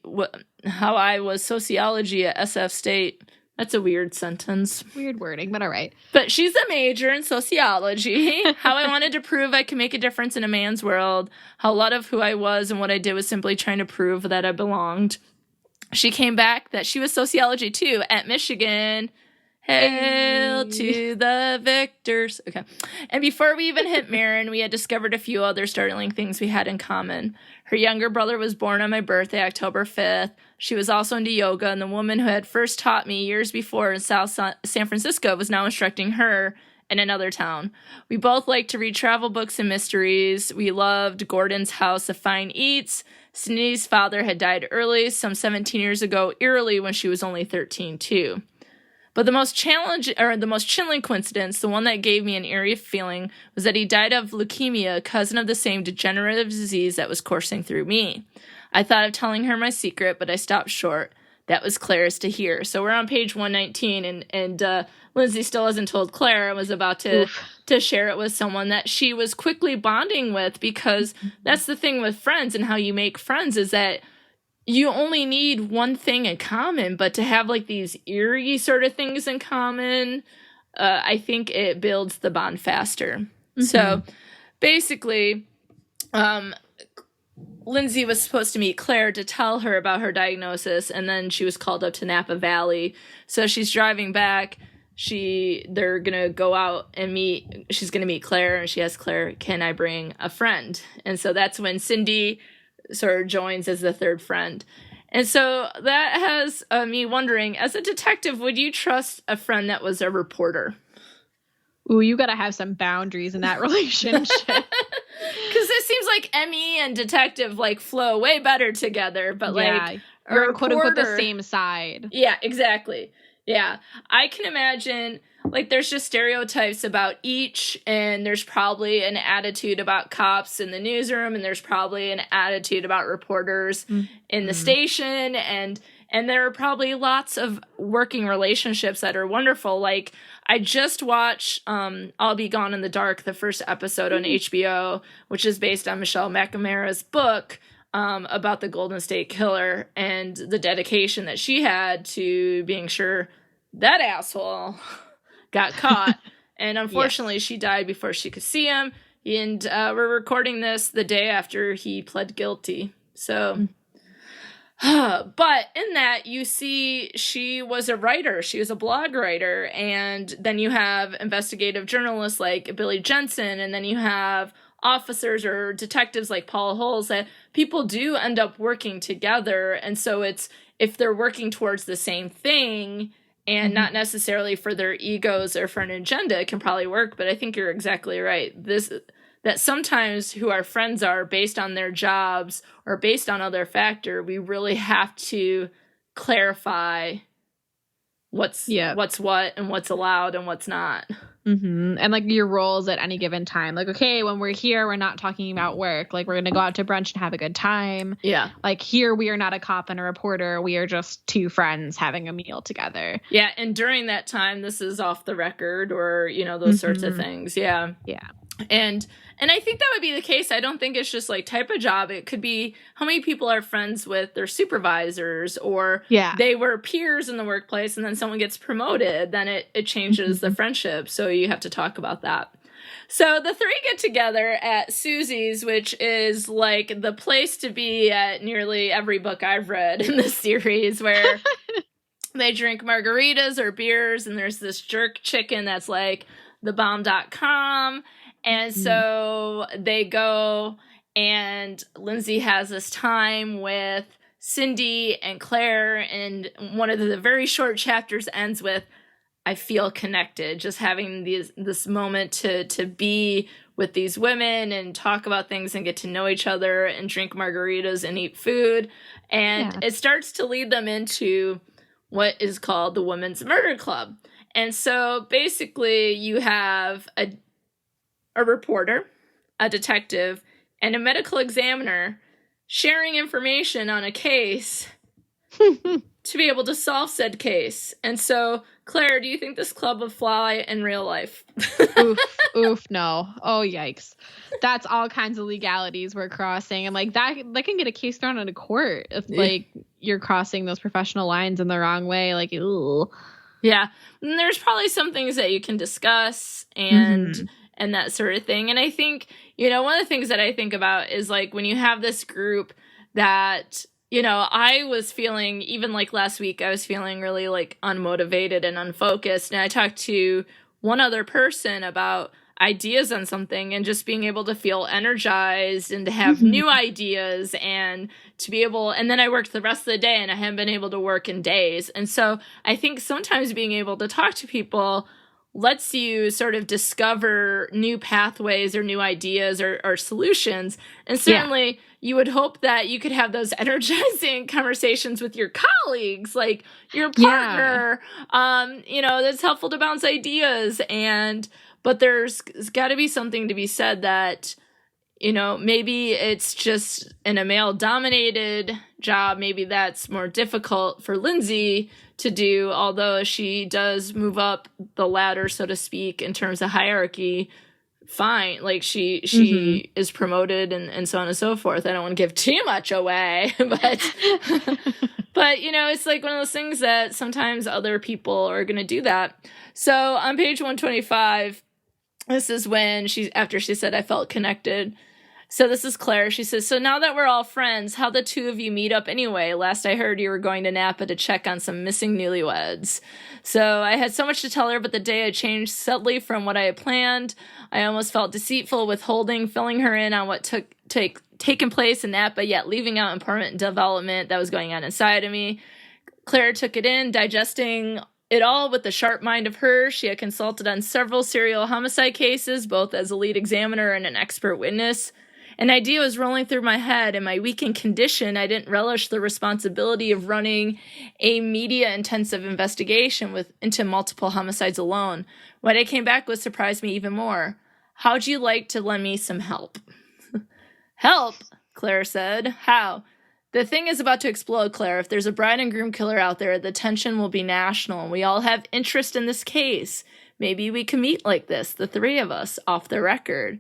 at SF State. That's a weird sentence. Weird wording, but all right. But she's a major in sociology. How I wanted to prove I could make a difference in a man's world. How a lot of who I was and what I did was simply trying to prove that I belonged. She came back that she was sociology too at Michigan. Hail to the victors. Okay. And before we even hit Marin, we had discovered a few other startling things we had in common. Her younger brother was born on my birthday, October 5th. She was also into yoga, and the woman who had first taught me years before in South San Francisco was now instructing her in another town. We both liked to read travel books and mysteries. We loved Gordon's House of Fine Eats. Cindy's father had died early, some 17 years ago, eerily when she was only 13 too. But the most chilling coincidence, the one that gave me an eerie feeling, was that he died of leukemia, a cousin of the same degenerative disease that was coursing through me. I thought of telling her my secret, but I stopped short. That was Claire's to hear. So we're on page 119, and Lindsay still hasn't told Claire and was about to share it with someone that she was quickly bonding with, because that's the thing with friends and how you make friends is that you only need one thing in common, but to have like these eerie sort of things in common, I think it builds the bond faster. Mm-hmm. So basically, Lindsay was supposed to meet Claire to tell her about her diagnosis, and then she was called up to Napa Valley. So she's driving back. They're gonna go out and meet. She's gonna meet Claire, and she asks Claire, "Can I bring a friend?" And so that's when Cindy sort of joins as the third friend. And so that has me wondering, as a detective, would you trust a friend that was a reporter? Ooh, you gotta have some boundaries in that relationship. Because it seems like Emmy and detective like flow way better together, but like you're quote unquote the same side. Yeah, exactly. Yeah, I can imagine, like, there's just stereotypes about each, and there's probably an attitude about cops in the newsroom, and there's probably an attitude about reporters in the station, and there are probably lots of working relationships that are wonderful. Like, I just watched I'll Be Gone in the Dark, the first episode on HBO, which is based on Michelle McNamara's book, about the Golden State Killer and the dedication that she had to being sure that asshole got caught. And unfortunately, she died before she could see him. And we're recording this the day after he pled guilty. So, but in that, you see she was a writer. She was a blog writer. And then you have investigative journalists like Billy Jensen. And then you have officers or detectives like Paula Holes, that people do end up working together. And so it's, if they're working towards the same thing and not necessarily for their egos or for an agenda, it can probably work. But I think you're exactly right. That sometimes who our friends are based on their jobs or based on other factor, we really have to clarify what's what and what's allowed and what's not. And like your roles at any given time. Like, okay, when we're here, we're not talking about work. Like, we're going to go out to brunch and have a good time. Yeah. Like, here, we are not a cop and a reporter. We are just two friends having a meal together. Yeah. And during that time, this is off the record or, you know, those sorts of things. Yeah. Yeah. And I think that would be the case. I don't think it's just like type of job. It could be how many people are friends with their supervisors, or they were peers in the workplace and then someone gets promoted. Then it changes the friendship. So you have to talk about that. So the three get together at Susie's, which is like the place to be at nearly every book I've read in this series, where they drink margaritas or beers. And there's this jerk chicken that's like thebomb.com. And so they go, and Lindsay has this time with Cindy and Claire, and one of the very short chapters ends with, I feel connected, just having this moment to be with these women and talk about things and get to know each other and drink margaritas and eat food. And it starts to lead them into what is called the Women's Murder Club. And so basically you have a reporter, a detective, and a medical examiner sharing information on a case to be able to solve said case. And so, Claire, do you think this club would fly in real life? Oof, no. Oh, yikes. That's all kinds of legalities we're crossing. And like that can get a case thrown into court if like you're crossing those professional lines in the wrong way. Like, ooh. Yeah. And there's probably some things that you can discuss and that sort of thing. And I think, you know, one of the things that I think about is like when you have this group that, you know, I was feeling, even like last week, I was feeling really like unmotivated and unfocused. And I talked to one other person about ideas on something and just being able to feel energized and to have new ideas and to be able, and then I worked the rest of the day and I haven't been able to work in days. And so I think sometimes being able to talk to people lets you sort of discover new pathways or new ideas or solutions. And certainly you would hope that you could have those energizing conversations with your colleagues, like your partner, you know, that's helpful to bounce ideas. But there's got to be something to be said that, you know, maybe it's just in a male-dominated job. Maybe that's more difficult for Lindsay to do, although she does move up the ladder, so to speak, in terms of hierarchy. Fine. Like she is promoted and so on and so forth. I don't want to give too much away, but you know, it's like one of those things that sometimes other people are going to do that. So on page 125, this is when after she said, I felt connected. So this is Claire. She says, so now that we're all friends, how'd the two of you meet up anyway? Last I heard you were going to Napa to check on some missing newlyweds. So I had so much to tell her, but the day I changed subtly from what I had planned. I almost felt deceitful, withholding, filling her in on what taken place in Napa, yet leaving out important development that was going on inside of me. Claire took it in, digesting it all with the sharp mind of hers. She had consulted on several serial homicide cases, both as a lead examiner and an expert witness. An idea was rolling through my head. In my weakened condition, I didn't relish the responsibility of running a media-intensive investigation into multiple homicides alone. What I came back with surprised me even more. How'd you like to lend me some help? Help, Claire said. How? The thing is about to explode, Claire. If there's a bride and groom killer out there, the tension will be national, and we all have interest in this case. Maybe we can meet like this, the three of us, off the record.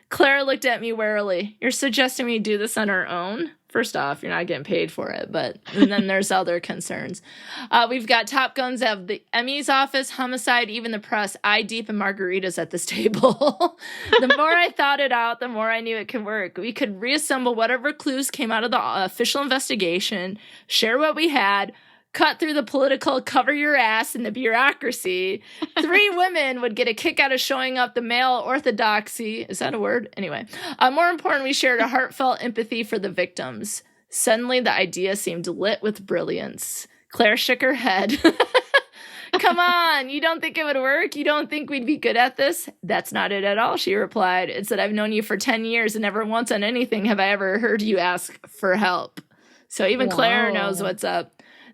Claire looked at me warily. You're suggesting we do this on our own? First off, you're not getting paid for it, and then there's other concerns. We've got Top Guns of the Emmys office, Homicide, even the press, eye deep in margaritas at this table. The more I thought it out, the more I knew it could work. We could reassemble whatever clues came out of the official investigation, share what we had, cut through the political cover your ass and the bureaucracy. 3 women would get a kick out of showing up the male orthodoxy. Is that a word? Anyway. More important, we shared a heartfelt empathy for the victims. Suddenly, the idea seemed lit with brilliance. Claire shook her head. Come on, you don't think it would work? You don't think we'd be good at this? That's not it at all, she replied. It's that I've known you for 10 years and never once on anything have I ever heard you ask for help. So even Claire knows what's up.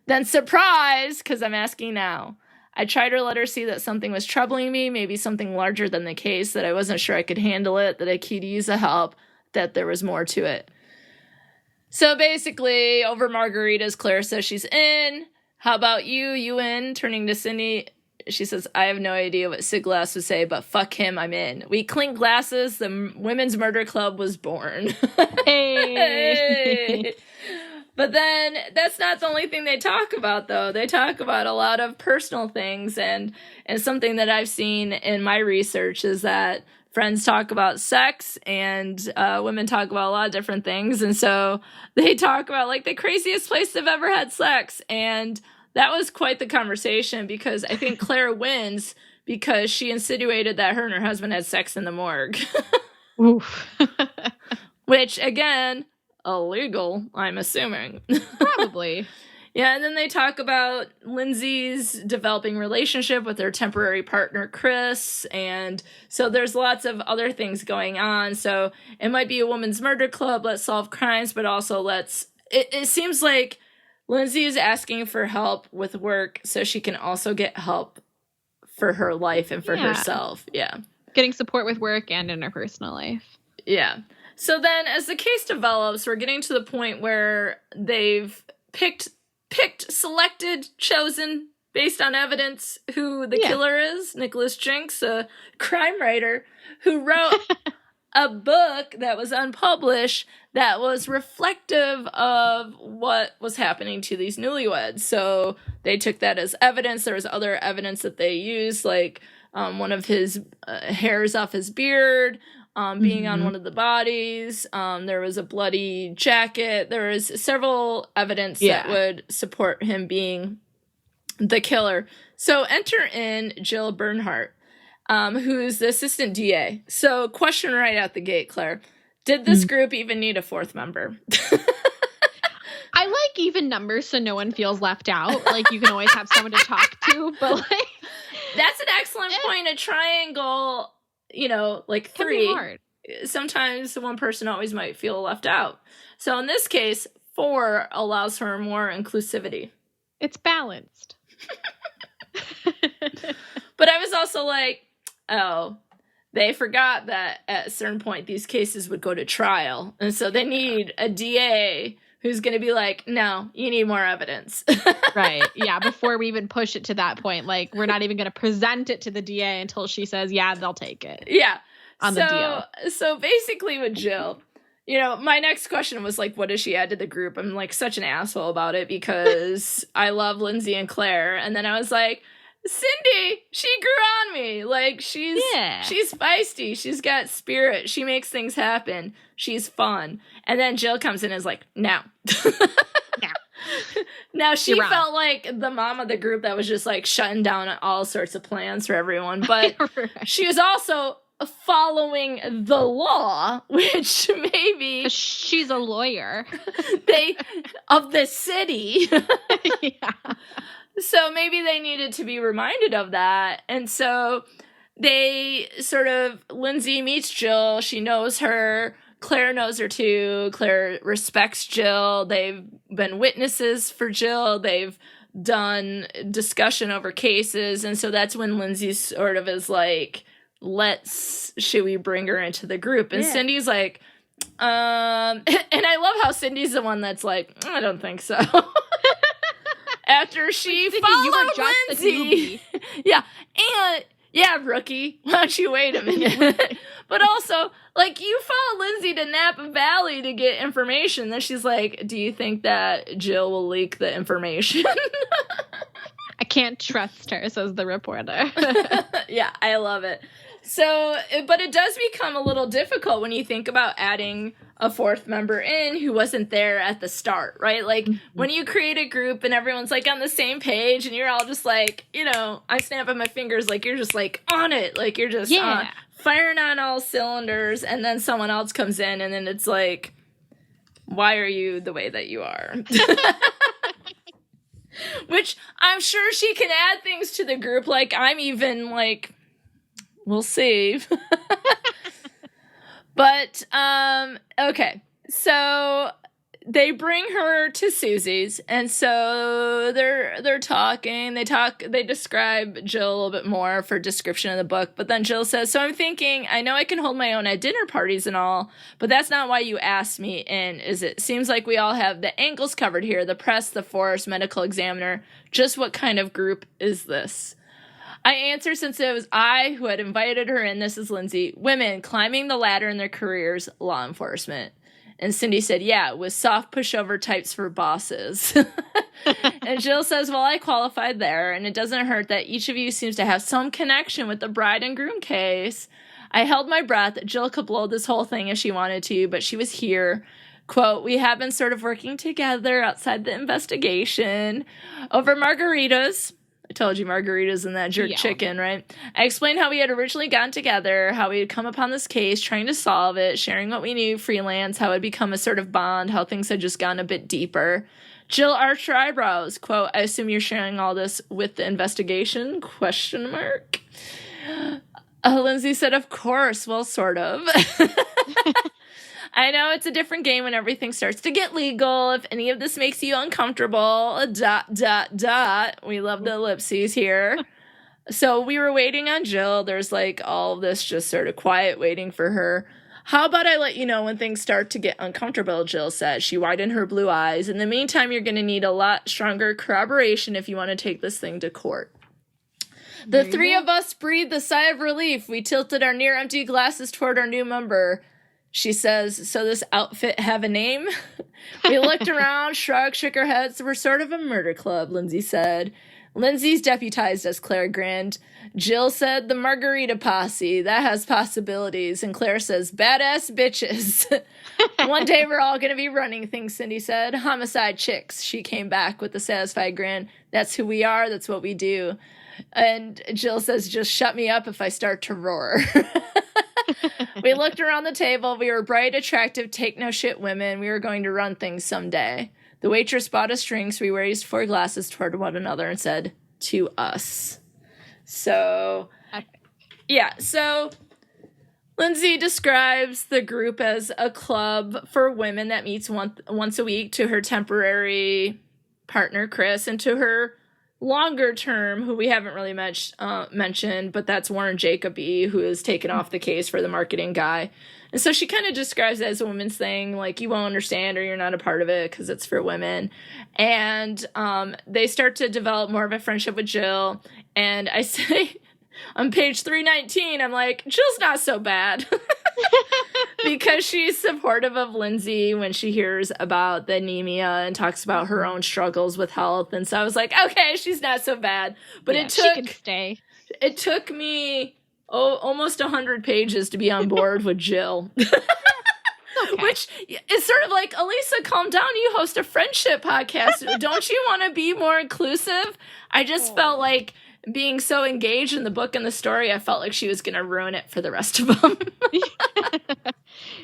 Then surprise, because I'm asking now. I tried to let her see that something was troubling me, maybe something larger than the case, that I wasn't sure I could handle it, that I could use the help, that there was more to it. So basically, over margaritas, Claire says she's in. How about you? You in? Turning to Cindy, she says, I have no idea what Sid Glass would say, but fuck him, I'm in. We clink glasses. The Women's Murder Club was born. Hey. But then that's not the only thing they talk about, though. They talk about a lot of personal things, and something that I've seen in my research is that friends talk about sex, and women talk about a lot of different things. And so they talk about, like, the craziest place they've ever had sex. And that was quite the conversation, because I think Claire wins because she insinuated that her and her husband had sex in the morgue. Oof. Which, again... illegal, I'm assuming. Probably. Yeah, and then they talk about Lindsay's developing relationship with her temporary partner, Chris, and so there's lots of other things going on. So it might be a women's murder club, let's solve crimes, but also it seems like Lindsay is asking for help with work so she can also get help for her life and for herself. Yeah. Getting support with work and in her personal life. Yeah. So then as the case develops, we're getting to the point where they've selected, chosen, based on evidence, who the killer is. Nicholas Jinks, a crime writer, who wrote a book that was unpublished that was reflective of what was happening to these newlyweds. So they took that as evidence. There was other evidence that they used, like one of his hairs off his beard, being on one of the bodies. There was a bloody jacket. There was several evidence that would support him being the killer. So enter in Jill Bernhardt, who's the assistant DA. So question right out the gate, Claire. Did this group even need a 4th member? I like even numbers so no one feels left out. Like, you can always have someone to talk to, but like... That's an excellent point. A triangle... like 3, hard. Sometimes one person always might feel left out. So in this case, 4 allows for more inclusivity. It's balanced. But I was also like, oh, they forgot that at a certain point these cases would go to trial. And so they need a DA who's going to be like, no, you need more evidence. Right. Yeah. Before we even push it to that point, like, we're not even going to present it to the DA until she says, yeah, they'll take it. Yeah. On the deal. So basically with Jill, my next question was like, what does she add to the group? I'm like such an asshole about it because I love Lindsay and Claire. And then I was like, Cindy, she grew on me. Like, she's feisty. She's got spirit. She makes things happen. She's fun. And then Jill comes in and is like, no. No. Now, she felt like the mom of the group that was just, like, shutting down all sorts of plans for everyone. But she was also following the law, which maybe... she's a lawyer. Of the city. Yeah. So maybe they needed to be reminded of that. And so they Lindsay meets Jill. She knows her. Claire knows her too. Claire respects Jill. They've been witnesses for Jill. They've done discussion over cases. And so that's when Lindsay sort of is like, should we bring her into the group? And Cindy's like, and I love how Cindy's the one that's like, I don't think so. After she followed you were just Lindsay. Yeah. And, yeah, rookie, why don't you wait a minute? But also, Like, you follow Lindsay to Napa Valley to get information. Then she's like, do you think that Jill will leak the information? I can't trust her, says the reporter. Yeah, I love it. So, but it does become a little difficult when you think about adding a fourth member in who wasn't there at the start, right? Like, when you create a group and everyone's, like, on the same page and you're all just, like, you know, I snap at my fingers, like, you're just, like, on it. Like, you're just firing on all cylinders, and then someone else comes in, and then it's like, why are you the way that you are? Which I'm sure she can add things to the group. Like, I'm even, like, we'll see. But, okay. So they bring her to Susie's, and so they're talking. They describe Jill a little bit more for description of the book, but then Jill says, so I'm thinking, I know I can hold my own at dinner parties and all, but that's not why you asked me in, is it? Seems like we all have the angles covered here, the press, the force, medical examiner. Just what kind of group is this? I answer, since it was I who had invited her in, this is Lindsay, women climbing the ladder in their careers, law enforcement. And Cindy said, yeah, with soft pushover types for bosses. And Jill says, well, I qualified there, and it doesn't hurt that each of you seems to have some connection with the bride and groom case. I held my breath. Jill could blow this whole thing if she wanted to, but she was here. Quote, we have been sort of working together outside the investigation over margaritas. I told you margaritas and that jerk chicken, right? I explained how we had originally gotten together, how we had come upon this case, trying to solve it, sharing what we knew freelance, how it had become a sort of bond, how things had just gone a bit deeper. Jill arched her eyebrows. Quote, I assume you're sharing all this with the investigation? Question mark. Lindsay said, of course. Well, sort of. I know it's a different game when everything starts to get legal. If any of this makes you uncomfortable, ... We love the ellipses here. So we were waiting on Jill. There's like all this just sort of quiet waiting for her. How about I let you know when things start to get uncomfortable, Jill said. She widened her blue eyes. In the meantime, you're going to need a lot stronger corroboration if you want to take this thing to court. The three of us breathed a sigh of relief. We tilted our near-empty glasses toward our new member. She says, so this outfit have a name? We looked around, shrugged, shook our heads. We're sort of a murder club, Lindsay said. Lindsay's deputized us, Claire grinned. Jill said, the Margarita Posse. That has possibilities. And Claire says, badass bitches. One day we're all going to be running things, Cindy said. Homicide chicks. She came back with a satisfied grin. That's who we are. That's what we do. And Jill says, just shut me up if I start to roar. We looked around the table. We were bright, attractive, take-no-shit women. We were going to run things someday. The waitress bought us drinks. We raised 4 glasses toward one another and said, to us. So, yeah. So, Lindsay describes the group as a club for women that meets once a week, to her temporary partner, Chris, and to her longer term, who we haven't really mentioned, but that's Warren Jacoby, who has taken off the case for the marketing guy. And so she kind of describes it as a women's thing, like, you won't understand or you're not a part of it because it's for women. And they start to develop more of a friendship with Jill. And I say, on page 319, I'm like, Jill's not so bad. Because she's supportive of Lindsay when she hears about the anemia and talks about her own struggles with health. And so I was like, okay, she's not so bad. But yeah, she can stay. It took me almost 100 pages to be on board with Jill. Okay. Which is sort of like, Alysa, calm down. You host a friendship podcast. Don't you want to be more inclusive? I just felt like being so engaged in the book and the story, I felt like she was going to ruin it for the rest of them.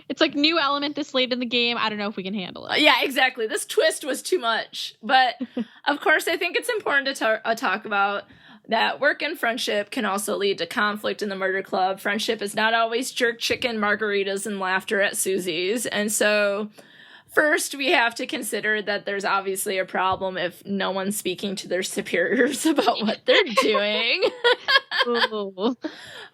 It's like new element this late in the game. I don't know if we can handle it. Yeah, exactly. This twist was too much. But of course, I think it's important to talk about that work and friendship can also lead to conflict in the murder club. Friendship is not always jerk chicken, margaritas, and laughter at Susie's. And so first, we have to consider that there's obviously a problem if no one's speaking to their superiors about what they're doing.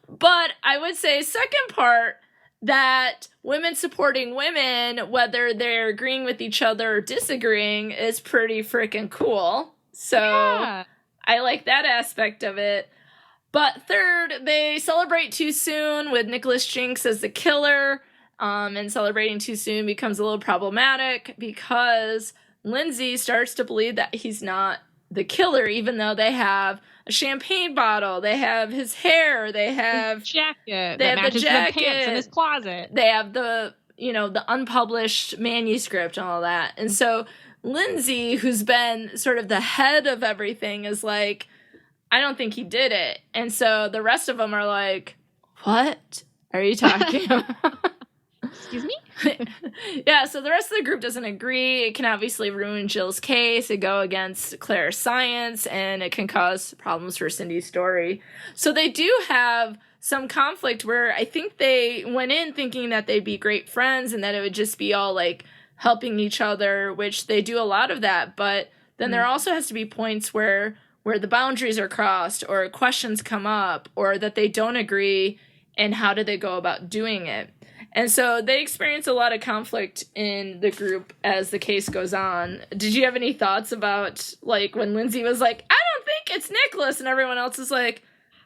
But I would say second part, that women supporting women, whether they're agreeing with each other or disagreeing, is pretty freaking cool. So yeah. I like that aspect of it. But third, they celebrate too soon with Nicholas Jinks as the killer. and celebrating too soon becomes a little problematic because Lindsay starts to believe that he's not the killer, even though they have a champagne bottle, they have his hair, they have his jacket, they that have the matches jacket, the pants in his closet, they have the the unpublished manuscript and all that. And so Lindsay, who's been sort of the head of everything, is like, I don't think he did it. And so the rest of them are like, what are you talking about? Excuse me? Yeah, so the rest of the group doesn't agree. It can obviously ruin Jill's case. It go against Claire's science, and it can cause problems for Cindy's story. So they do have some conflict where I think they went in thinking that they'd be great friends and that it would just be all like helping each other, which they do a lot of that. But then there also has to be points where the boundaries are crossed or questions come up or that they don't agree, and how do they go about doing it. And so they experience a lot of conflict in the group as the case goes on. Did you have any thoughts about, like, when Lindsay was like, I don't think it's Nicholas, and everyone else is like,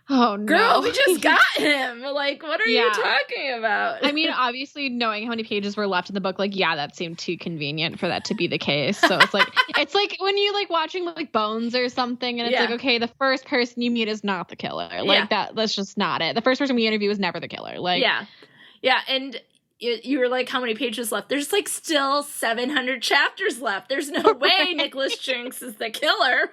oh, no. Girl, we just got him. Like, what are you talking about? I mean, obviously, knowing how many pages were left in the book, like, yeah, that seemed too convenient for that to be the case. So it's like when you, like, watching, like, Bones or something, and it's like, okay, the first person you meet is not the killer. Like, that's just not it. The first person we interview is never the killer. Like, yeah, and you were like, how many pages left? There's, like, still 700 chapters left. There's no way Nicholas Jinx is the killer.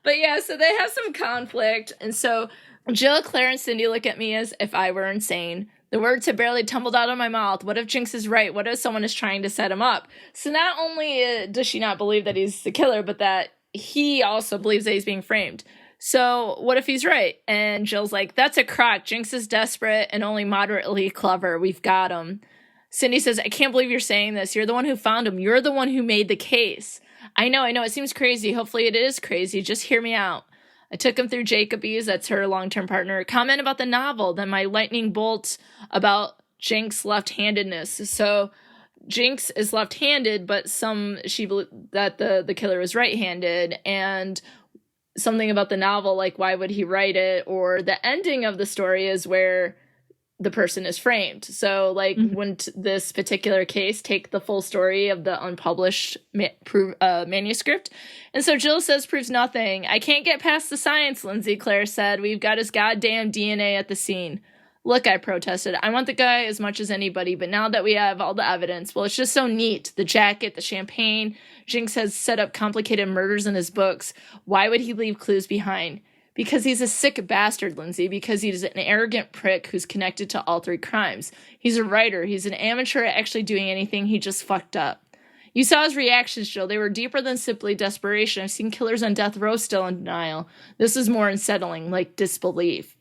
But yeah, so they have some conflict. And so Jill, Claire, and Cindy look at me as if I were insane. The words had barely tumbled out of my mouth. What if Jinx is right? What if someone is trying to set him up? So not only does she not believe that he's the killer, but that he also believes that he's being framed. So what if he's right? And Jill's like, that's a crock. Jinx is desperate and only moderately clever. We've got him. Cindy says, I can't believe you're saying this. You're the one who found him. You're the one who made the case. I know. It seems crazy. Hopefully it is crazy. Just hear me out. I took him through Jacoby's, that's her long-term partner, comment about the novel, then my lightning bolt about Jinx left-handedness. So Jinx is left-handed, but she believes that the killer is right-handed, and something about the novel, like why would he write it, or the ending of the story is where the person is framed. So, like, wouldn't this particular case take the full story of the unpublished manuscript? And so Jill says, proves nothing. I can't get past the science, Lindsay, Claire said. We've got his goddamn DNA at the scene. Look, I protested. I want the guy as much as anybody, but now that we have all the evidence, well, it's just so neat. The jacket, the champagne. Jinx has set up complicated murders in his books. Why would he leave clues behind? Because he's a sick bastard, Lindsay. Because he's an arrogant prick who's connected to all three crimes. He's a writer. He's an amateur at actually doing anything. He just fucked up. You saw his reactions, Jill. They were deeper than simply desperation. I've seen killers on death row still in denial. This is more unsettling, like disbelief.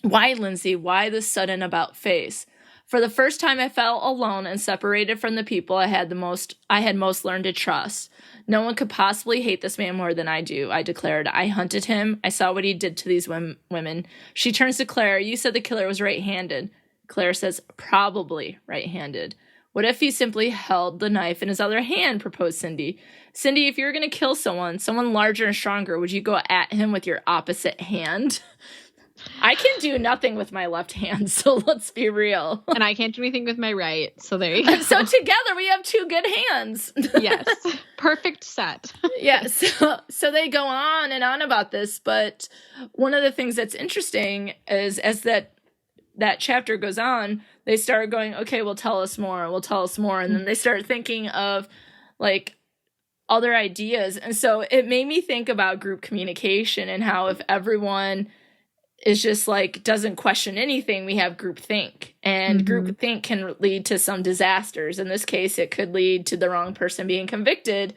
Why, Lindsay? Why this sudden about face? For the first time, I felt alone and separated from the people I had most learned to trust. No one could possibly hate this man more than I do, I declared. I hunted him. I saw what he did to these women. She turns to Claire. You said the killer was right-handed. Claire says, probably right-handed. What if he simply held the knife in his other hand, proposed Cindy. Cindy, if you were going to kill someone larger and stronger, would you go at him with your opposite hand? I can do nothing with my left hand, so let's be real. And I can't do anything with my right, so there you go. So together we have two good hands. Yes. Perfect set. Yes. So they go on and on about this, but one of the things that's interesting is as that chapter goes on, they start going, okay, well, tell us more. And then they start thinking of, like, other ideas. And so it made me think about group communication and how if everyone is just like doesn't question anything, we have groupthink, and groupthink can lead to some disasters. In this case, it could lead to the wrong person being convicted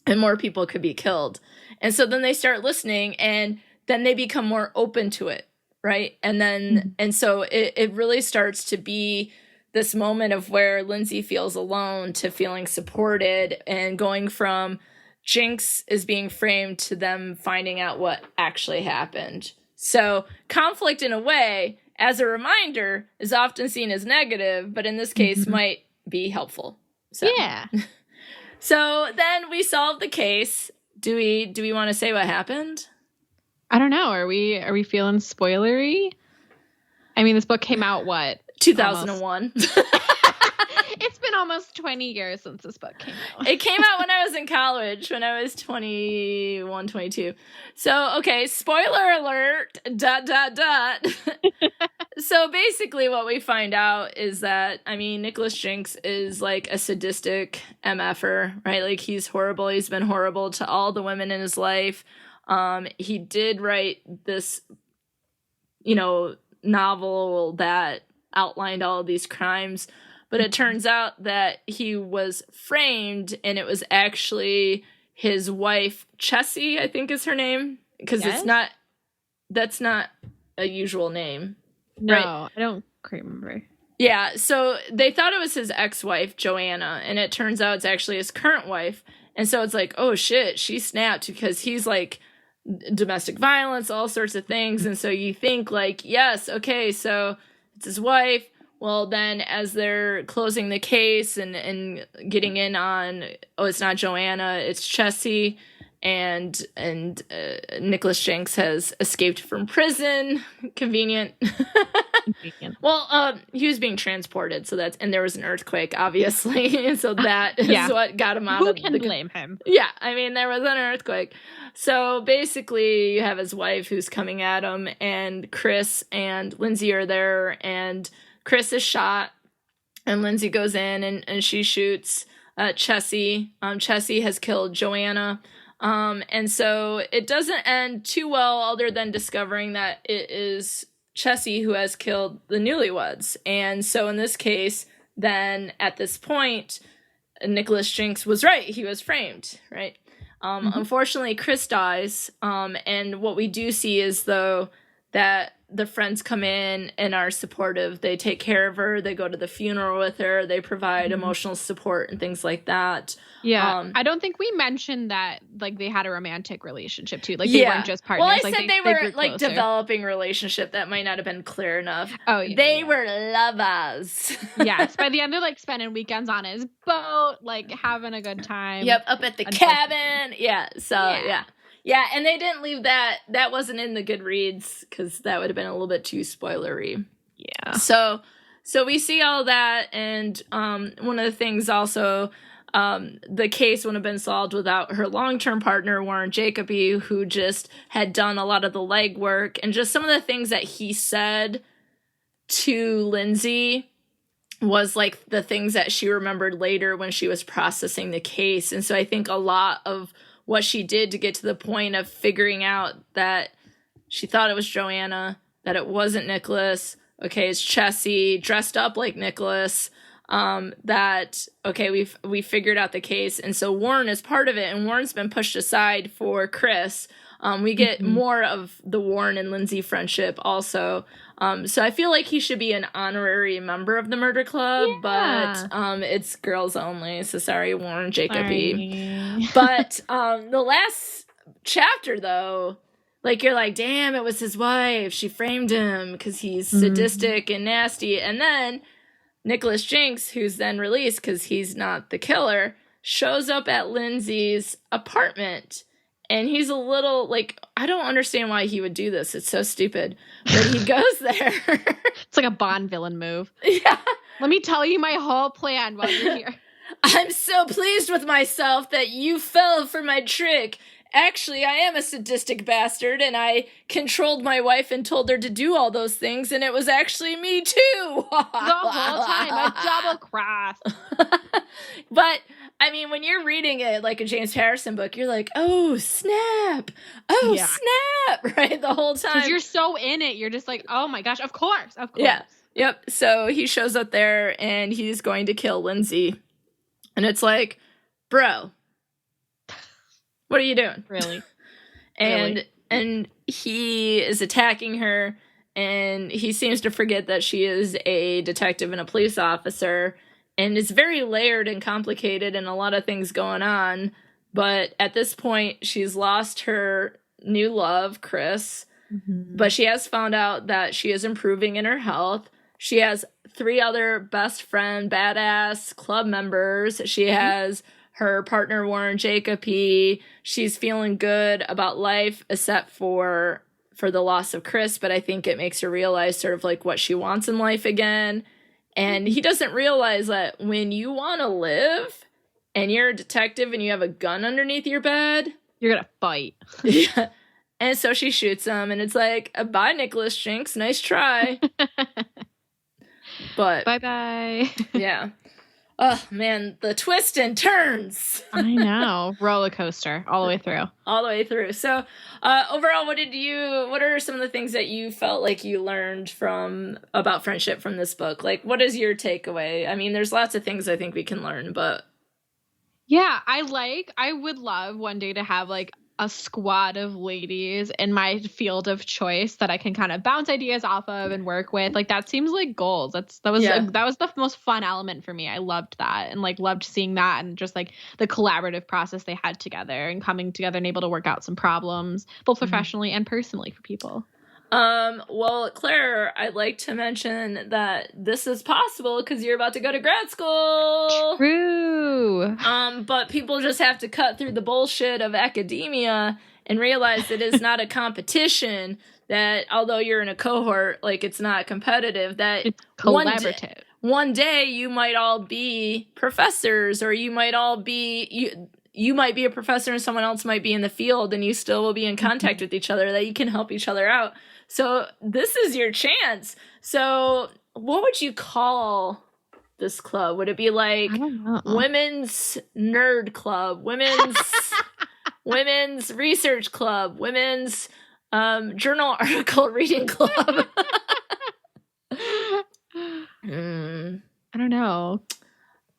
and more people could be killed. And so then they start listening, and then they become more open to it, right? And then and so it really starts to be this moment of where Lindsay feels alone to feeling supported, and going from Jinx is being framed to them finding out what actually happened. So conflict, in a way, as a reminder, is often seen as negative, but in this case might be helpful. So. Yeah. So then we solve the case. Do we want to say what happened? I don't know. Are we feeling spoilery? I mean, this book came out, what? 2001. It's been almost 20 years since this book came out. It came out when I was in college, when I was 21, 22. So, okay, spoiler alert, ... So basically what we find out is that, I mean, Nicholas Jinks is like a sadistic MFer, right? Like, he's horrible. He's been horrible to all the women in his life. He did write this, novel that outlined all of these crimes, but it turns out that he was framed, and it was actually his wife, Chessie, I think is her name, because that's not a usual name. No, right? I don't quite remember. Yeah, so they thought it was his ex-wife, Joanna, and it turns out it's actually his current wife. And so it's like, oh shit, she snapped, because he's like domestic violence, all sorts of things. And so you think like, yes, okay, so it's his wife. Well, then as they're closing the case and getting in on, oh, it's not Joanna, it's Chessie, and Nicholas Jinks has escaped from prison. Convenient. Convenient. Well, he was being transported, and there was an earthquake, obviously, and so that is what got him out of. Who can blame him? Yeah, I mean, there was an earthquake. So basically, you have his wife who's coming at him, and Chris and Lindsay are there, and Chris is shot, and Lindsay goes in and she shoots Chessie. Chessie has killed Joanna. And so it doesn't end too well, other than discovering that it is Chessie who has killed the newlyweds. And so in this case, then at this point, Nicholas Jinks was right. He was framed, right? Unfortunately, Chris dies. And what we do see is, though, that the friends come in and are supportive. They take care of her. They go to the funeral with her. They provide emotional support and things like that. Yeah. I don't think we mentioned that, like, they had a romantic relationship, too. Like, they weren't just partners. Well, I like, said they were, like, developing relationship. That might not have been clear enough. Oh, yeah. They were lovers. Yes. By the end, they're, like, spending weekends on his boat, like, having a good time. Yep, up at the cabin. Yeah, so, yeah. Yeah, and they didn't leave that. That wasn't in the Goodreads, because that would have been a little bit too spoilery. Yeah. So we see all that, and one of the things also, the case wouldn't have been solved without her long-term partner, Warren Jacoby, who just had done a lot of the legwork, and just some of the things that he said to Lindsay was like the things that she remembered later when she was processing the case. And so I think a lot of what she did to get to the point of figuring out that she thought it was Joanna, that it wasn't Nicholas, okay, it's Chessie, dressed up like Nicholas, that, okay, we figured out the case, and so Warren is part of it, and Warren's been pushed aside for Chris. We get more of the Warren and Lindsay friendship also. So I feel like he should be an honorary member of the murder club, but it's girls only. So sorry, Warren Jacoby. But the last chapter, though, like, you're like, damn, it was his wife. She framed him because he's sadistic and nasty. And then Nicholas Jinks, who's then released because he's not the killer, shows up at Lindsay's apartment. And he's a little, like, I don't understand why he would do this. It's so stupid. But he goes there. It's like a Bond villain move. Yeah. Let me tell you my whole plan while you're here. I'm so pleased with myself that you fell for my trick. Actually, I am a sadistic bastard, and I controlled my wife and told her to do all those things, and it was actually me, too. The whole time, a double cross. But, I mean, when you're reading it like a James Patterson book, you're like, oh, snap. Oh, snap, right, the whole time. Because you're so in it. You're just like, oh, my gosh, of course. Yeah, yep. So he shows up there, and he's going to kill Lindsay. And it's like, bro, what are you doing? Really? And he is attacking her, and he seems to forget that she is a detective and a police officer, and it's very layered and complicated and a lot of things going on. But at this point, she's lost her new love, Chris, but she has found out that she is improving in her health. She has 3 other best friend, badass club members. She has her partner, Warren Jacoby. She's feeling good about life, except for for the loss of Chris, but I think it makes her realize sort of like what she wants in life again. And he doesn't realize that when you want to live and you're a detective and you have a gun underneath your bed, you're gonna fight. Yeah. And so she shoots him, and it's like, bye, Nicholas Jinx. Nice try. But bye. Yeah. Oh, man, the twists and turns. I know. Roller coaster all the way through. All the way through. So, overall, what are some of the things that you felt like you learned about friendship from this book? Like, what is your takeaway? I mean, there's lots of things I think we can learn, but. Yeah, I would love one day to have like a squad of ladies in my field of choice that I can kind of bounce ideas off of and work with. Like, that seems like goals. That was the most fun element for me. I loved that, and like loved seeing that, and just like the collaborative process they had together and coming together and able to work out some problems both professionally and personally for people. Well, Claire, I'd like to mention that this is possible because you're about to go to grad school. True. But people just have to cut through the bullshit of academia and realize that it's not a competition, that although you're in a cohort, like, it's not competitive, that it's collaborative. One day you might all be professors, or you might all be, you might be a professor and someone else might be in the field, and you still will be in contact with each other, that you can help each other out. So this is your chance. So what would you call this club? Would it be like women's nerd club, women's research club, women's journal article reading club? I don't know.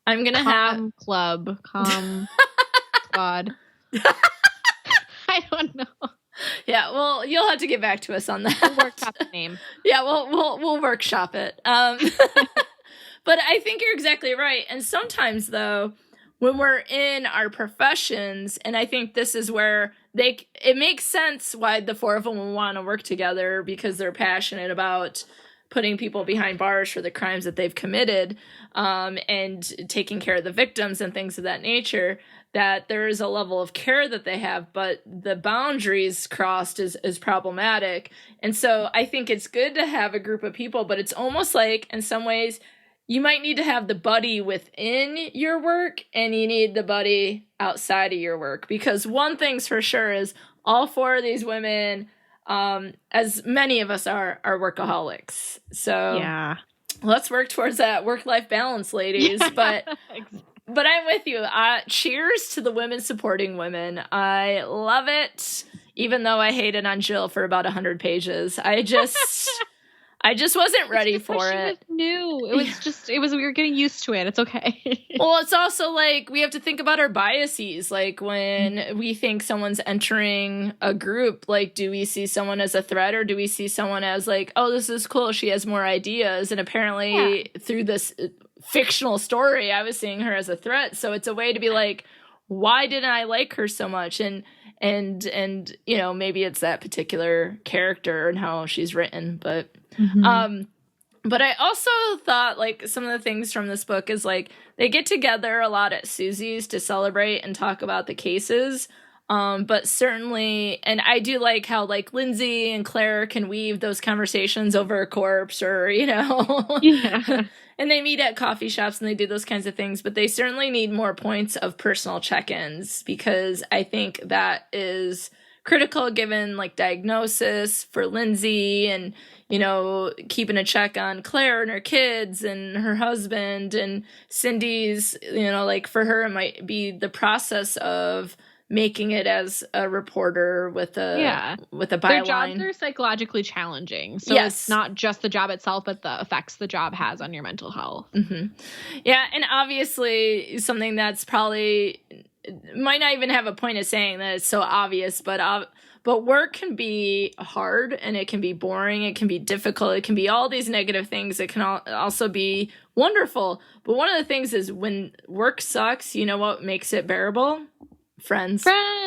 I'm going to have club, squad. I don't know. Yeah, well, you'll have to get back to us on that. We'll workshop the name. Yeah, we'll workshop it. But I think you're exactly right. And sometimes, though, when we're in our professions, and I think this is where it makes sense why the four of them will want to work together, because they're passionate about putting people behind bars for the crimes that they've committed, and taking care of the victims and things of that nature, that there is a level of care that they have, but the boundaries crossed is problematic. And so I think it's good to have a group of people, but it's almost like, in some ways, you might need to have the buddy within your work, and you need the buddy outside of your work. Because one thing's for sure is all four of these women, as many of us are workaholics. So yeah, let's work towards that work-life balance, ladies. But But I'm with you. Cheers to the women supporting women. I love it, even though I hated on Jill for about 100 pages. I just wasn't ready for it. She was new. We were getting used to it. It's okay. Well, it's also like we have to think about our biases. Like, when we think someone's entering a group, like, do we see someone as a threat, or do we see someone as like, oh, this is cool, she has more ideas? And apparently through this fictional story, I was seeing her as a threat. So it's a way to be like, why didn't I like her so much? And you know, maybe it's that particular character and how she's written, but but I also thought, like, some of the things from this book is like they get together a lot at Susie's to celebrate and talk about the cases. But certainly, and I do like how, like, Lindsay and Claire can weave those conversations over a corpse, or, you know, and they meet at coffee shops and they do those kinds of things, but they certainly need more points of personal check-ins, because I think that is critical, given, like, diagnosis for Lindsay, and, you know, keeping a check on Claire and her kids and her husband, and Cindy's, you know, like, for her, it might be the process of making it as a reporter with a byline. Their jobs are psychologically challenging, so it's not just the job itself, but the effects the job has on your mental health. Yeah, and obviously something that's probably might not even have a point of saying that it's so obvious, but work can be hard, and it can be boring, it can be difficult, it can be all these negative things. It can also be wonderful, but one of the things is, when work sucks, you know what makes it bearable? Friends forever.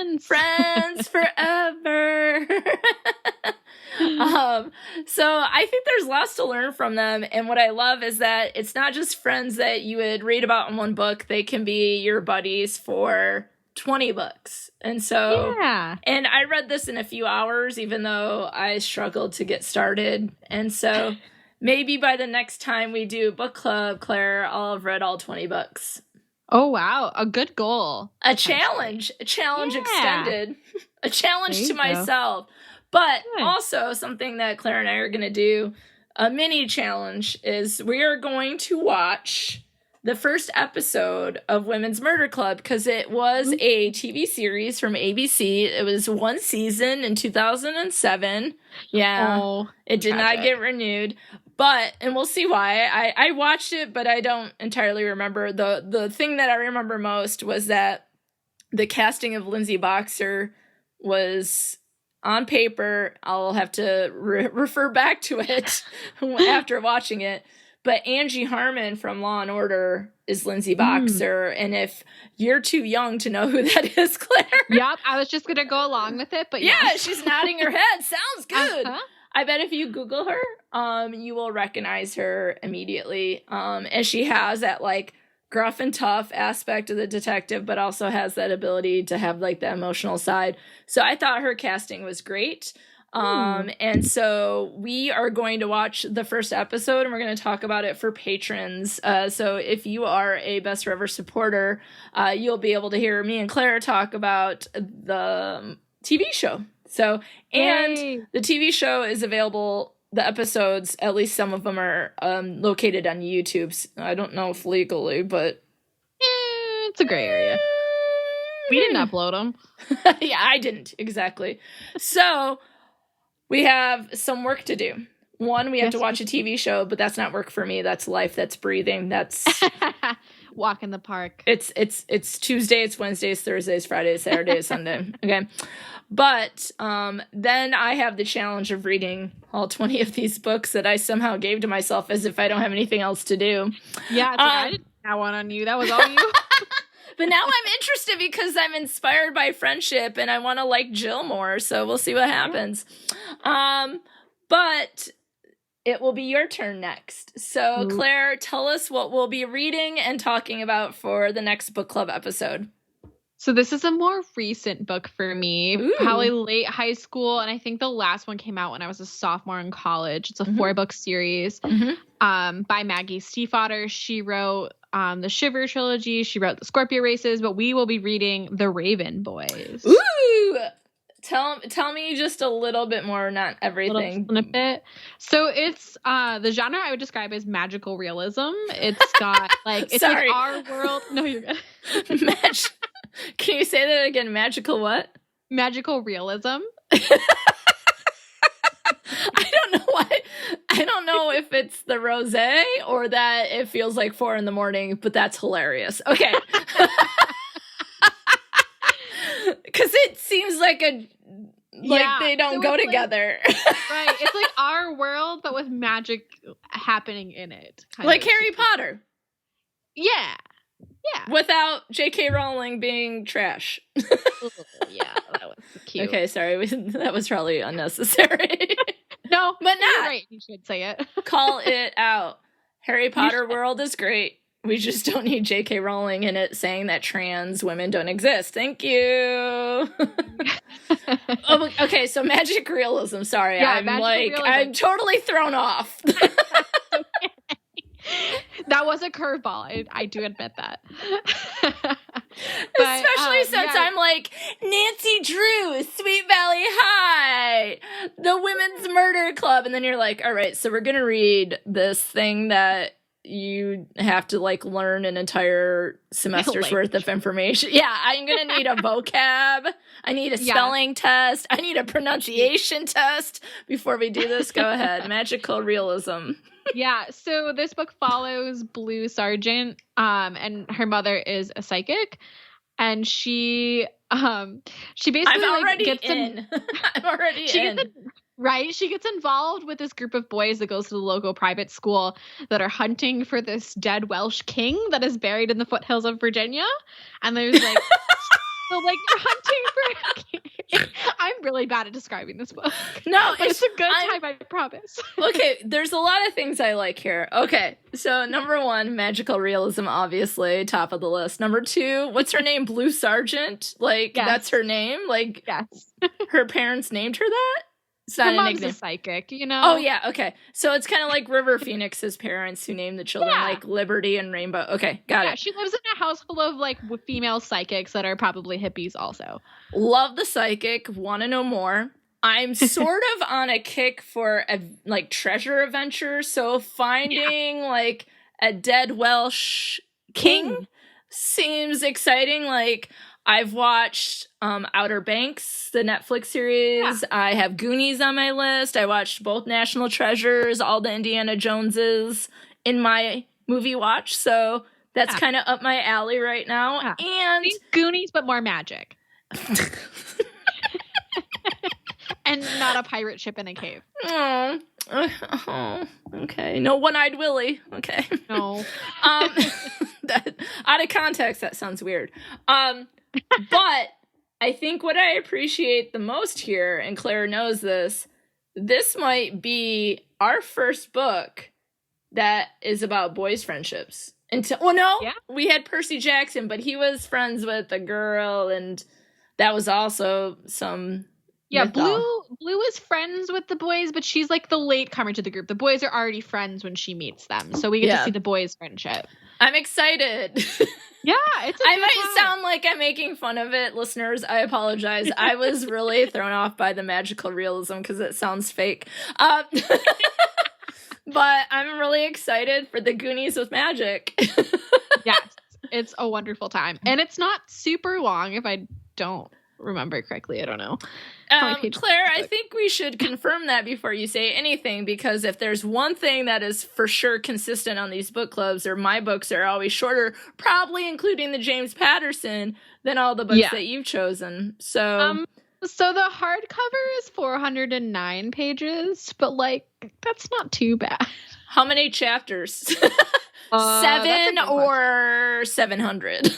So I think there's lots to learn from them, and what I love is that it's not just friends that you would read about in one book. They can be your buddies for 20 books. And so and I read read this in a few hours, even though I struggled to get started. And so maybe by the next time we do book club, Claire, I'll have read all 20 books. Oh, wow. A good goal. A challenge extended. A challenge to myself. But also something that Claire and I are going to do, a mini challenge, is we are going to watch the first episode of Women's Murder Club, because it was a TV series from ABC. It was one season in 2007. Yeah, it did not get renewed. But, and we'll see why. I watched it, but I don't entirely remember. The thing that I remember most was that the casting of Lindsay Boxer was on paper. I'll have to refer back to it after watching it. But Angie Harmon from Law & Order is Lindsay Boxer. And if you're too young to know who that is, Claire. Yep, I was just going to go along with it. But yeah, she's nodding her head. Sounds good. I bet if you Google her, you will recognize her immediately. And she has that, like, gruff and tough aspect of the detective, but also has that ability to have, like, the emotional side. So I thought her casting was great. And so we are going to watch the first episode, and we're going to talk about it for patrons. So if you are a Best Forever supporter, you'll be able to hear me and Claire talk about the TV show. So, and the TV show is available. The episodes, at least some of them, are located on YouTube. I don't know if legally, but it's a gray area. We didn't upload them. Yeah, I didn't. Exactly. So we have some work to do. One, we have to watch a TV show, but that's not work for me. That's life. That's breathing. That's walk in the park. It's Tuesday, it's Wednesday, it's Thursday, it's Friday, it's Saturday, it's Sunday. Okay. But then I have the challenge of reading all 20 of these books that I somehow gave to myself as if I don't have anything else to do. Yeah, I didn't have one on you. That was all you. But now I'm interested because I'm inspired by friendship and I want to like Jill more. So we'll see what happens. But it will be your turn next. So Claire, tell us what we'll be reading and talking about for the next book club episode. So this is a more recent book for me, probably late high school. And I think the last one came out when I was a sophomore in college. It's a 4-book series by Maggie Stiefvater. She wrote the Shiver trilogy. She wrote the Scorpio Races, but we will be reading The Raven Boys. Ooh! Tell me just a little bit more, not everything. A little bit. So it's the genre I would describe as magical realism. It's got like it's like our world. No, you're good. Can you say that again? Magical what? Magical realism. I don't know why. I don't know if it's the rosé or that it feels like 4 a.m, but that's hilarious. Okay. Because it seems like they don't go together. Right. It's like our world, but with magic happening in it. Like Harry Potter. Yeah. Yeah. Without J.K. Rowling being trash. Yeah, that was cute. Okay, sorry. That was probably unnecessary. No, but not. Right. You should say it. Call it out. Harry Potter world is great. We just don't need J.K. Rowling in it saying that trans women don't exist. Thank you. Okay, so magic realism. Sorry, yeah, I'm totally thrown off. That was a curveball. I do admit that. Especially since I'm like, Nancy Drew, Sweet Valley High, the Women's Murder Club. And then you're like, all right, so we're going to read this thing that you have to like learn an entire semester's worth of information. Yeah, I'm going to need a vocab. I need a spelling test. I need a pronunciation test before we do this. Go ahead. Magical realism. Yeah, so this book follows Blue Sargent, and her mother is a psychic, and she basically I'm already in. I'm already in. Right? She gets involved with this group of boys that goes to the local private school that are hunting for this dead Welsh king that is buried in the foothills of Virginia. And there's like, so like you're hunting for a king. I'm really bad at describing this book. No, but it's a good time, I promise. Okay, there's a lot of things I like here. Okay, so number 1, magical realism, obviously, top of the list. Number 2, what's her name? Blue Sergeant? Like, that's her name? Like, yes. Her parents named her that? It's not her a mom's nickname. A psychic, you know? Oh, yeah, okay. So it's kind of like River Phoenix's parents who named the children, like, Liberty and Rainbow. Okay, got it. She lives in a house full of, like, female psychics that are probably hippies also. Love the psychic. Want to know more. I'm sort of on a kick for, like, treasure adventure. So finding, like, a dead Welsh king seems exciting. Like, I've watched Outer Banks, the Netflix series. Yeah. I have Goonies on my list. I watched both National Treasures, all the Indiana Joneses in my movie watch. So that's kind of up my alley right now. Yeah. And Goonies, but more magic. And not a pirate ship in a cave. Oh, okay. No One-Eyed Willie. Okay. No. Out of context, that sounds weird. But I think what I appreciate the most here, and Claire knows this might be our first book that is about boys' friendships. We had Percy Jackson, but he was friends with a girl, and that was also some... Yeah, Blue is friends with the boys, but she's like the latecomer to the group. The boys are already friends when she meets them, so we get to see the boys' friendship. I'm excited. Yeah, I might sound like I'm making fun of it, listeners. I apologize. I was really thrown off by the magical realism because it sounds fake. But I'm really excited for the Goonies with magic. Yes, it's a wonderful time. And it's not super long if I don't remember correctly. I don't know. Claire, I think we should confirm that before you say anything, because if there's one thing that is for sure consistent on these book clubs, or my books are always shorter, probably including the James Patterson, than all the books that you've chosen. So so the hardcover is 409 pages, but like that's not too bad. How many chapters? 7 or 700?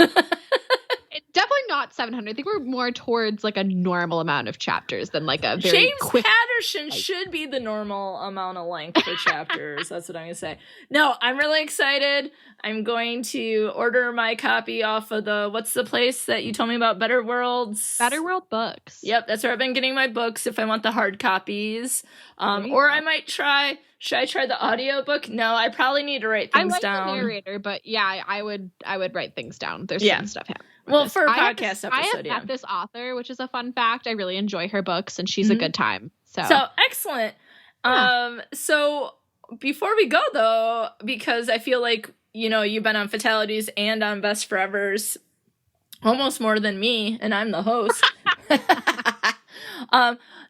Definitely not 700. I think we're more towards like a normal amount of chapters than like a very James quick... Patterson should be the normal amount of length for chapters. That's what I'm going to say. No, I'm really excited. I'm going to order my copy off of what's the place that you told me about? Better Worlds? Better World Books. Yep, that's where I've been getting my books if I want the hard copies. Or I might try... Should I try the audiobook? No, I probably need to write things down. I like the narrator, but yeah, I would write things down. There's some stuff happening. Well, for a podcast episode, I have met this author, which is a fun fact. I really enjoy her books, and she's a good time. So excellent. Yeah. So before we go, though, because I feel like, you've been on Fatalities and on Best Forevers almost more than me, and I'm the host.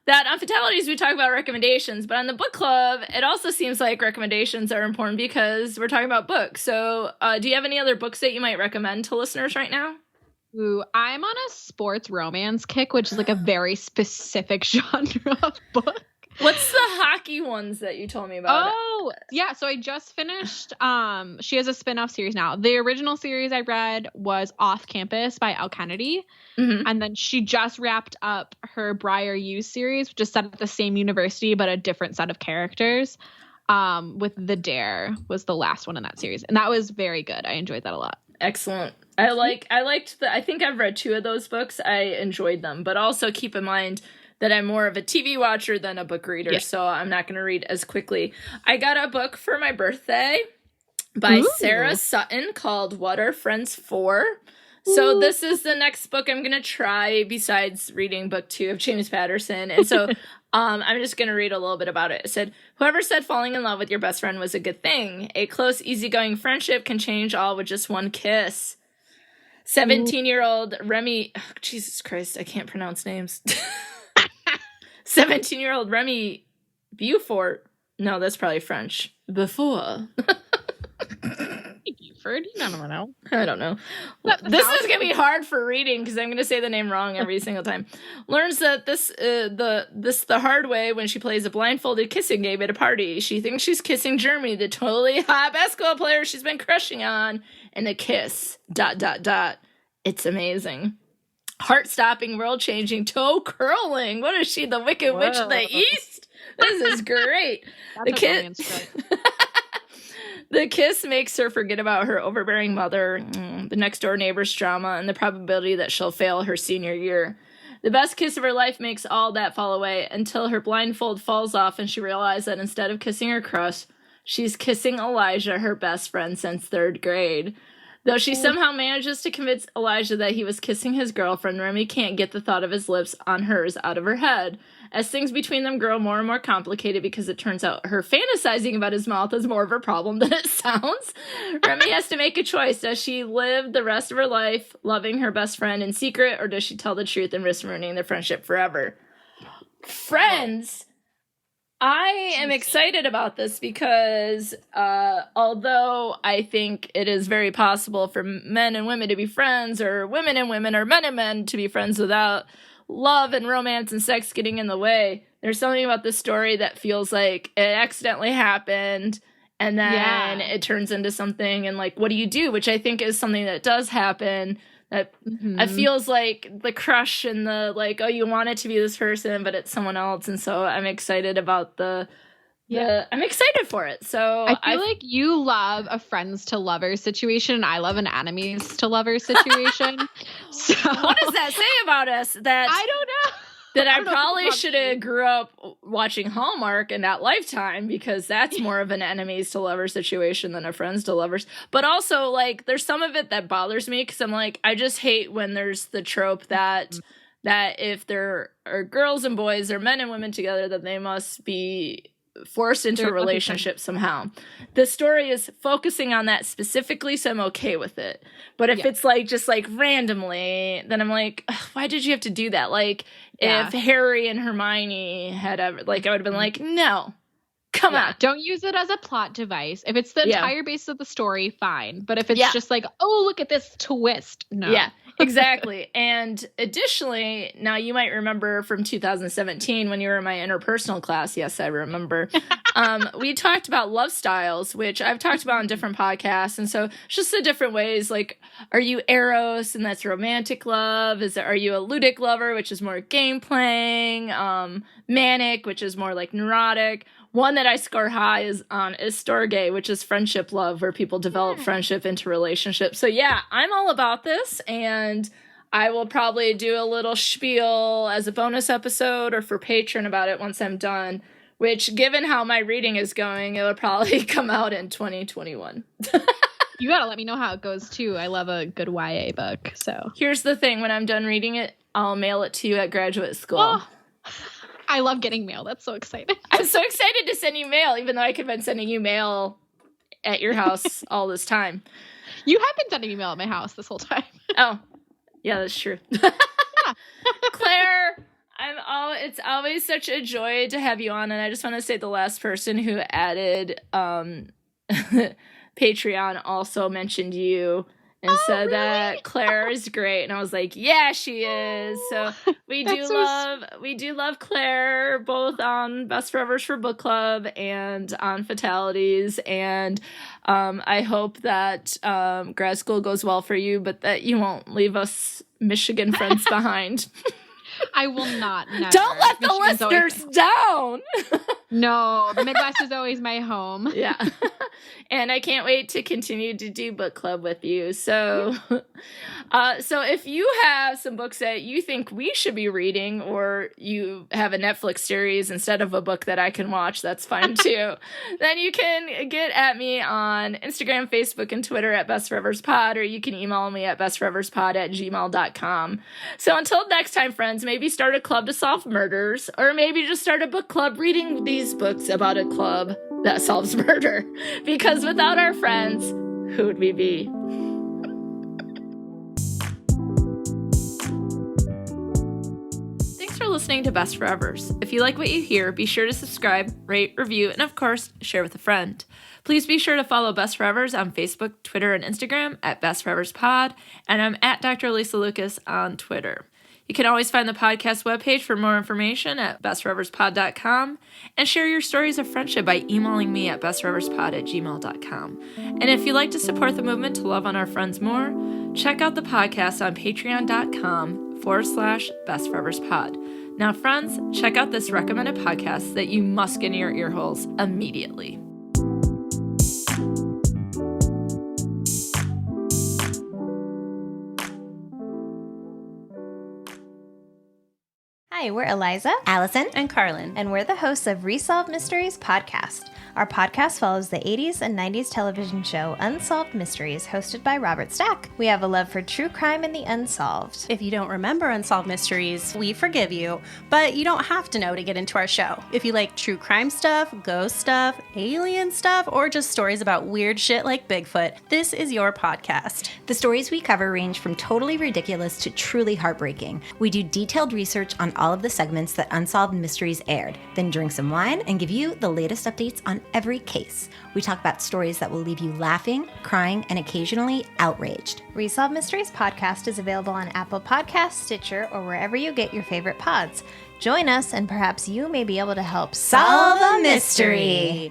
That on Fatalities, we talk about recommendations, but on the book club, it also seems like recommendations are important because we're talking about books. So do you have any other books that you might recommend to listeners right now? Ooh, I'm on a sports romance kick, which is like a very specific genre of book. What's the hockey ones that you told me about? Oh, yeah. So I just finished. She has a spin-off series now. The original series I read was Off Campus by Elle Kennedy. Mm-hmm. And then she just wrapped up her Briar U series, which is set at the same university, but a different set of characters. With The Dare was the last one in that series. And that was very good. I enjoyed that a lot. Excellent. I think I've read 2 of those books. I enjoyed them, but also keep in mind that I'm more of a TV watcher than a book reader, so I'm not going to read as quickly. I got a book for my birthday by Sarah Sutton called What Are Friends For? So this is the next book I'm going to try besides reading book 2 of James Patterson. And so I'm just going to read a little bit about it. It said, whoever said falling in love with your best friend was a good thing. A close, easygoing friendship can change all with just one kiss. 17-year-old Remy... Oh, Jesus Christ, I can't pronounce names. 17-year-old Remy Beaufort. No, that's probably French. Before. Beaufort? I don't know. I don't know. This is going to be hard for reading because I'm going to say the name wrong every single time. Learns that this the hard way when she plays a blindfolded kissing game at a party. She thinks she's kissing Jeremy, the totally hot basketball player she's been crushing on, and a kiss. ... It's amazing. heart-stopping, world-changing, toe-curling. What is she, the Wicked Witch of the East? This is great. The kiss makes her forget about her overbearing mother, the next-door neighbor's drama, and the probability that she'll fail her senior year. The best kiss of her life makes all that fall away until her blindfold falls off and she realizes that instead of kissing her crush, she's kissing Elijah, her best friend since 3rd grade. Though she somehow manages to convince Elijah that he was kissing his girlfriend, Remy can't get the thought of his lips on hers out of her head. As things between them grow more and more complicated because it turns out her fantasizing about his mouth is more of a problem than it sounds, Remy has to make a choice. Does she live the rest of her life loving her best friend in secret, or does she tell the truth and risk ruining their friendship forever? Friends, I am excited about this because although I think it is very possible for men and women to be friends, or women and women, or men and men to be friends without love and romance and sex getting in the way, there's something about this story that feels like it accidentally happened and then it turns into something, and like, what do you do? Which I think is something that does happen. That it feels like the crush and the like, oh, you want it to be this person, but it's someone else. And so I'm excited about I'm excited for it. So I feel like you love a friends to lovers situation, and I love an enemies to lovers situation. So what does that say about us? That I don't know. That I probably should have grew up watching Hallmark and not Lifetime, because that's more of an enemies to lovers situation than a friends to lovers. But also, like, there's some of it that bothers me because I'm like, I just hate when there's the trope that if there are girls and boys or men and women together, that they must be forced into a relationship somehow. The story is focusing on that specifically, so I'm okay with it. But if it's like just like randomly, then I'm like, why did you have to do that? Like, if Harry and Hermione had ever, like, I would have been like, no, come on. Don't use it as a plot device. If it's the entire basis of the story, fine. But if it's just like, oh, look at this twist, no. Yeah, exactly. And additionally, now you might remember from 2017 when you were in my interpersonal class. Yes, I remember. We talked about love styles, which I've talked about on different podcasts. And so just the different ways, like, are you Eros, and that's romantic love? Are you a ludic lover, which is more game playing? Manic, which is more like neurotic. One that I score high is Storge, which is friendship love, where people develop friendship into relationships. So yeah, I'm all about this, and I will probably do a little spiel as a bonus episode or for Patreon about it once I'm done, which, given how my reading is going, it'll probably come out in 2021. You gotta let me know how it goes, too. I love a good YA book, so. Here's the thing. When I'm done reading it, I'll mail it to you at graduate school. Oh. I love getting mail. That's so exciting. I'm so excited to send you mail, even though I could have been sending you mail at your house all this time. You have been sending me mail at my house this whole time. Oh, yeah, that's true. Claire, it's always such a joy to have you on, and I just want to say the last person who added Patreon also mentioned you. And said that Claire is great, and I was like, "Yeah, she is." So we do love Claire, both on Best Forevers for Book Club and on Fatalities. And I hope that grad school goes well for you, but that you won't leave us Michigan friends behind. I will not. Never. Don't let the listeners down. No, the Midwest is always my home. Yeah. And I can't wait to continue to do book club with you. So, so if you have some books that you think we should be reading, or you have a Netflix series instead of a book that I can watch, that's fine too. Then you can get at me on Instagram, Facebook, and Twitter at BestForeversPod, or you can email me at bestforeverspod@gmail.com. So until next time, friends, maybe start a club to solve murders, or maybe just start a book club reading these books about a club that solves murder. Because without our friends, who would we be? Thanks for listening to Best Forevers. If you like what you hear, be sure to subscribe, rate, review, and of course, share with a friend. Please be sure to follow Best Forevers on Facebook, Twitter, and Instagram at Best Forevers Pod, and I'm at Dr. Alysa Lucas on Twitter. You can always find the podcast webpage for more information at bestforeverspod.com, and share your stories of friendship by emailing me at bestforeverspod@gmail.com. And if you'd like to support the movement to love on our friends more, check out the podcast on patreon.com facebook.com/bestforevers.pod. Now, friends, check out this recommended podcast that you must get in your ear holes immediately. Hi, we're Alysa, Alyson, and Carlin, and we're the hosts of Resolved Mysteries podcast. Our podcast follows the 80s and 90s television show Unsolved Mysteries, hosted by Robert Stack. We have a love for true crime and the unsolved. If you don't remember Unsolved Mysteries, we forgive you, but you don't have to know to get into our show. If you like true crime stuff, ghost stuff, alien stuff, or just stories about weird shit like Bigfoot, this is your podcast. The stories we cover range from totally ridiculous to truly heartbreaking. We do detailed research on all of the segments that Unsolved Mysteries aired, then drink some wine and give you the latest updates on every case. We talk about stories that will leave you laughing, crying, and occasionally outraged. Resolved Mysteries podcast is available on Apple Podcasts, Stitcher, or wherever you get your favorite pods. Join us and perhaps you may be able to help solve a mystery.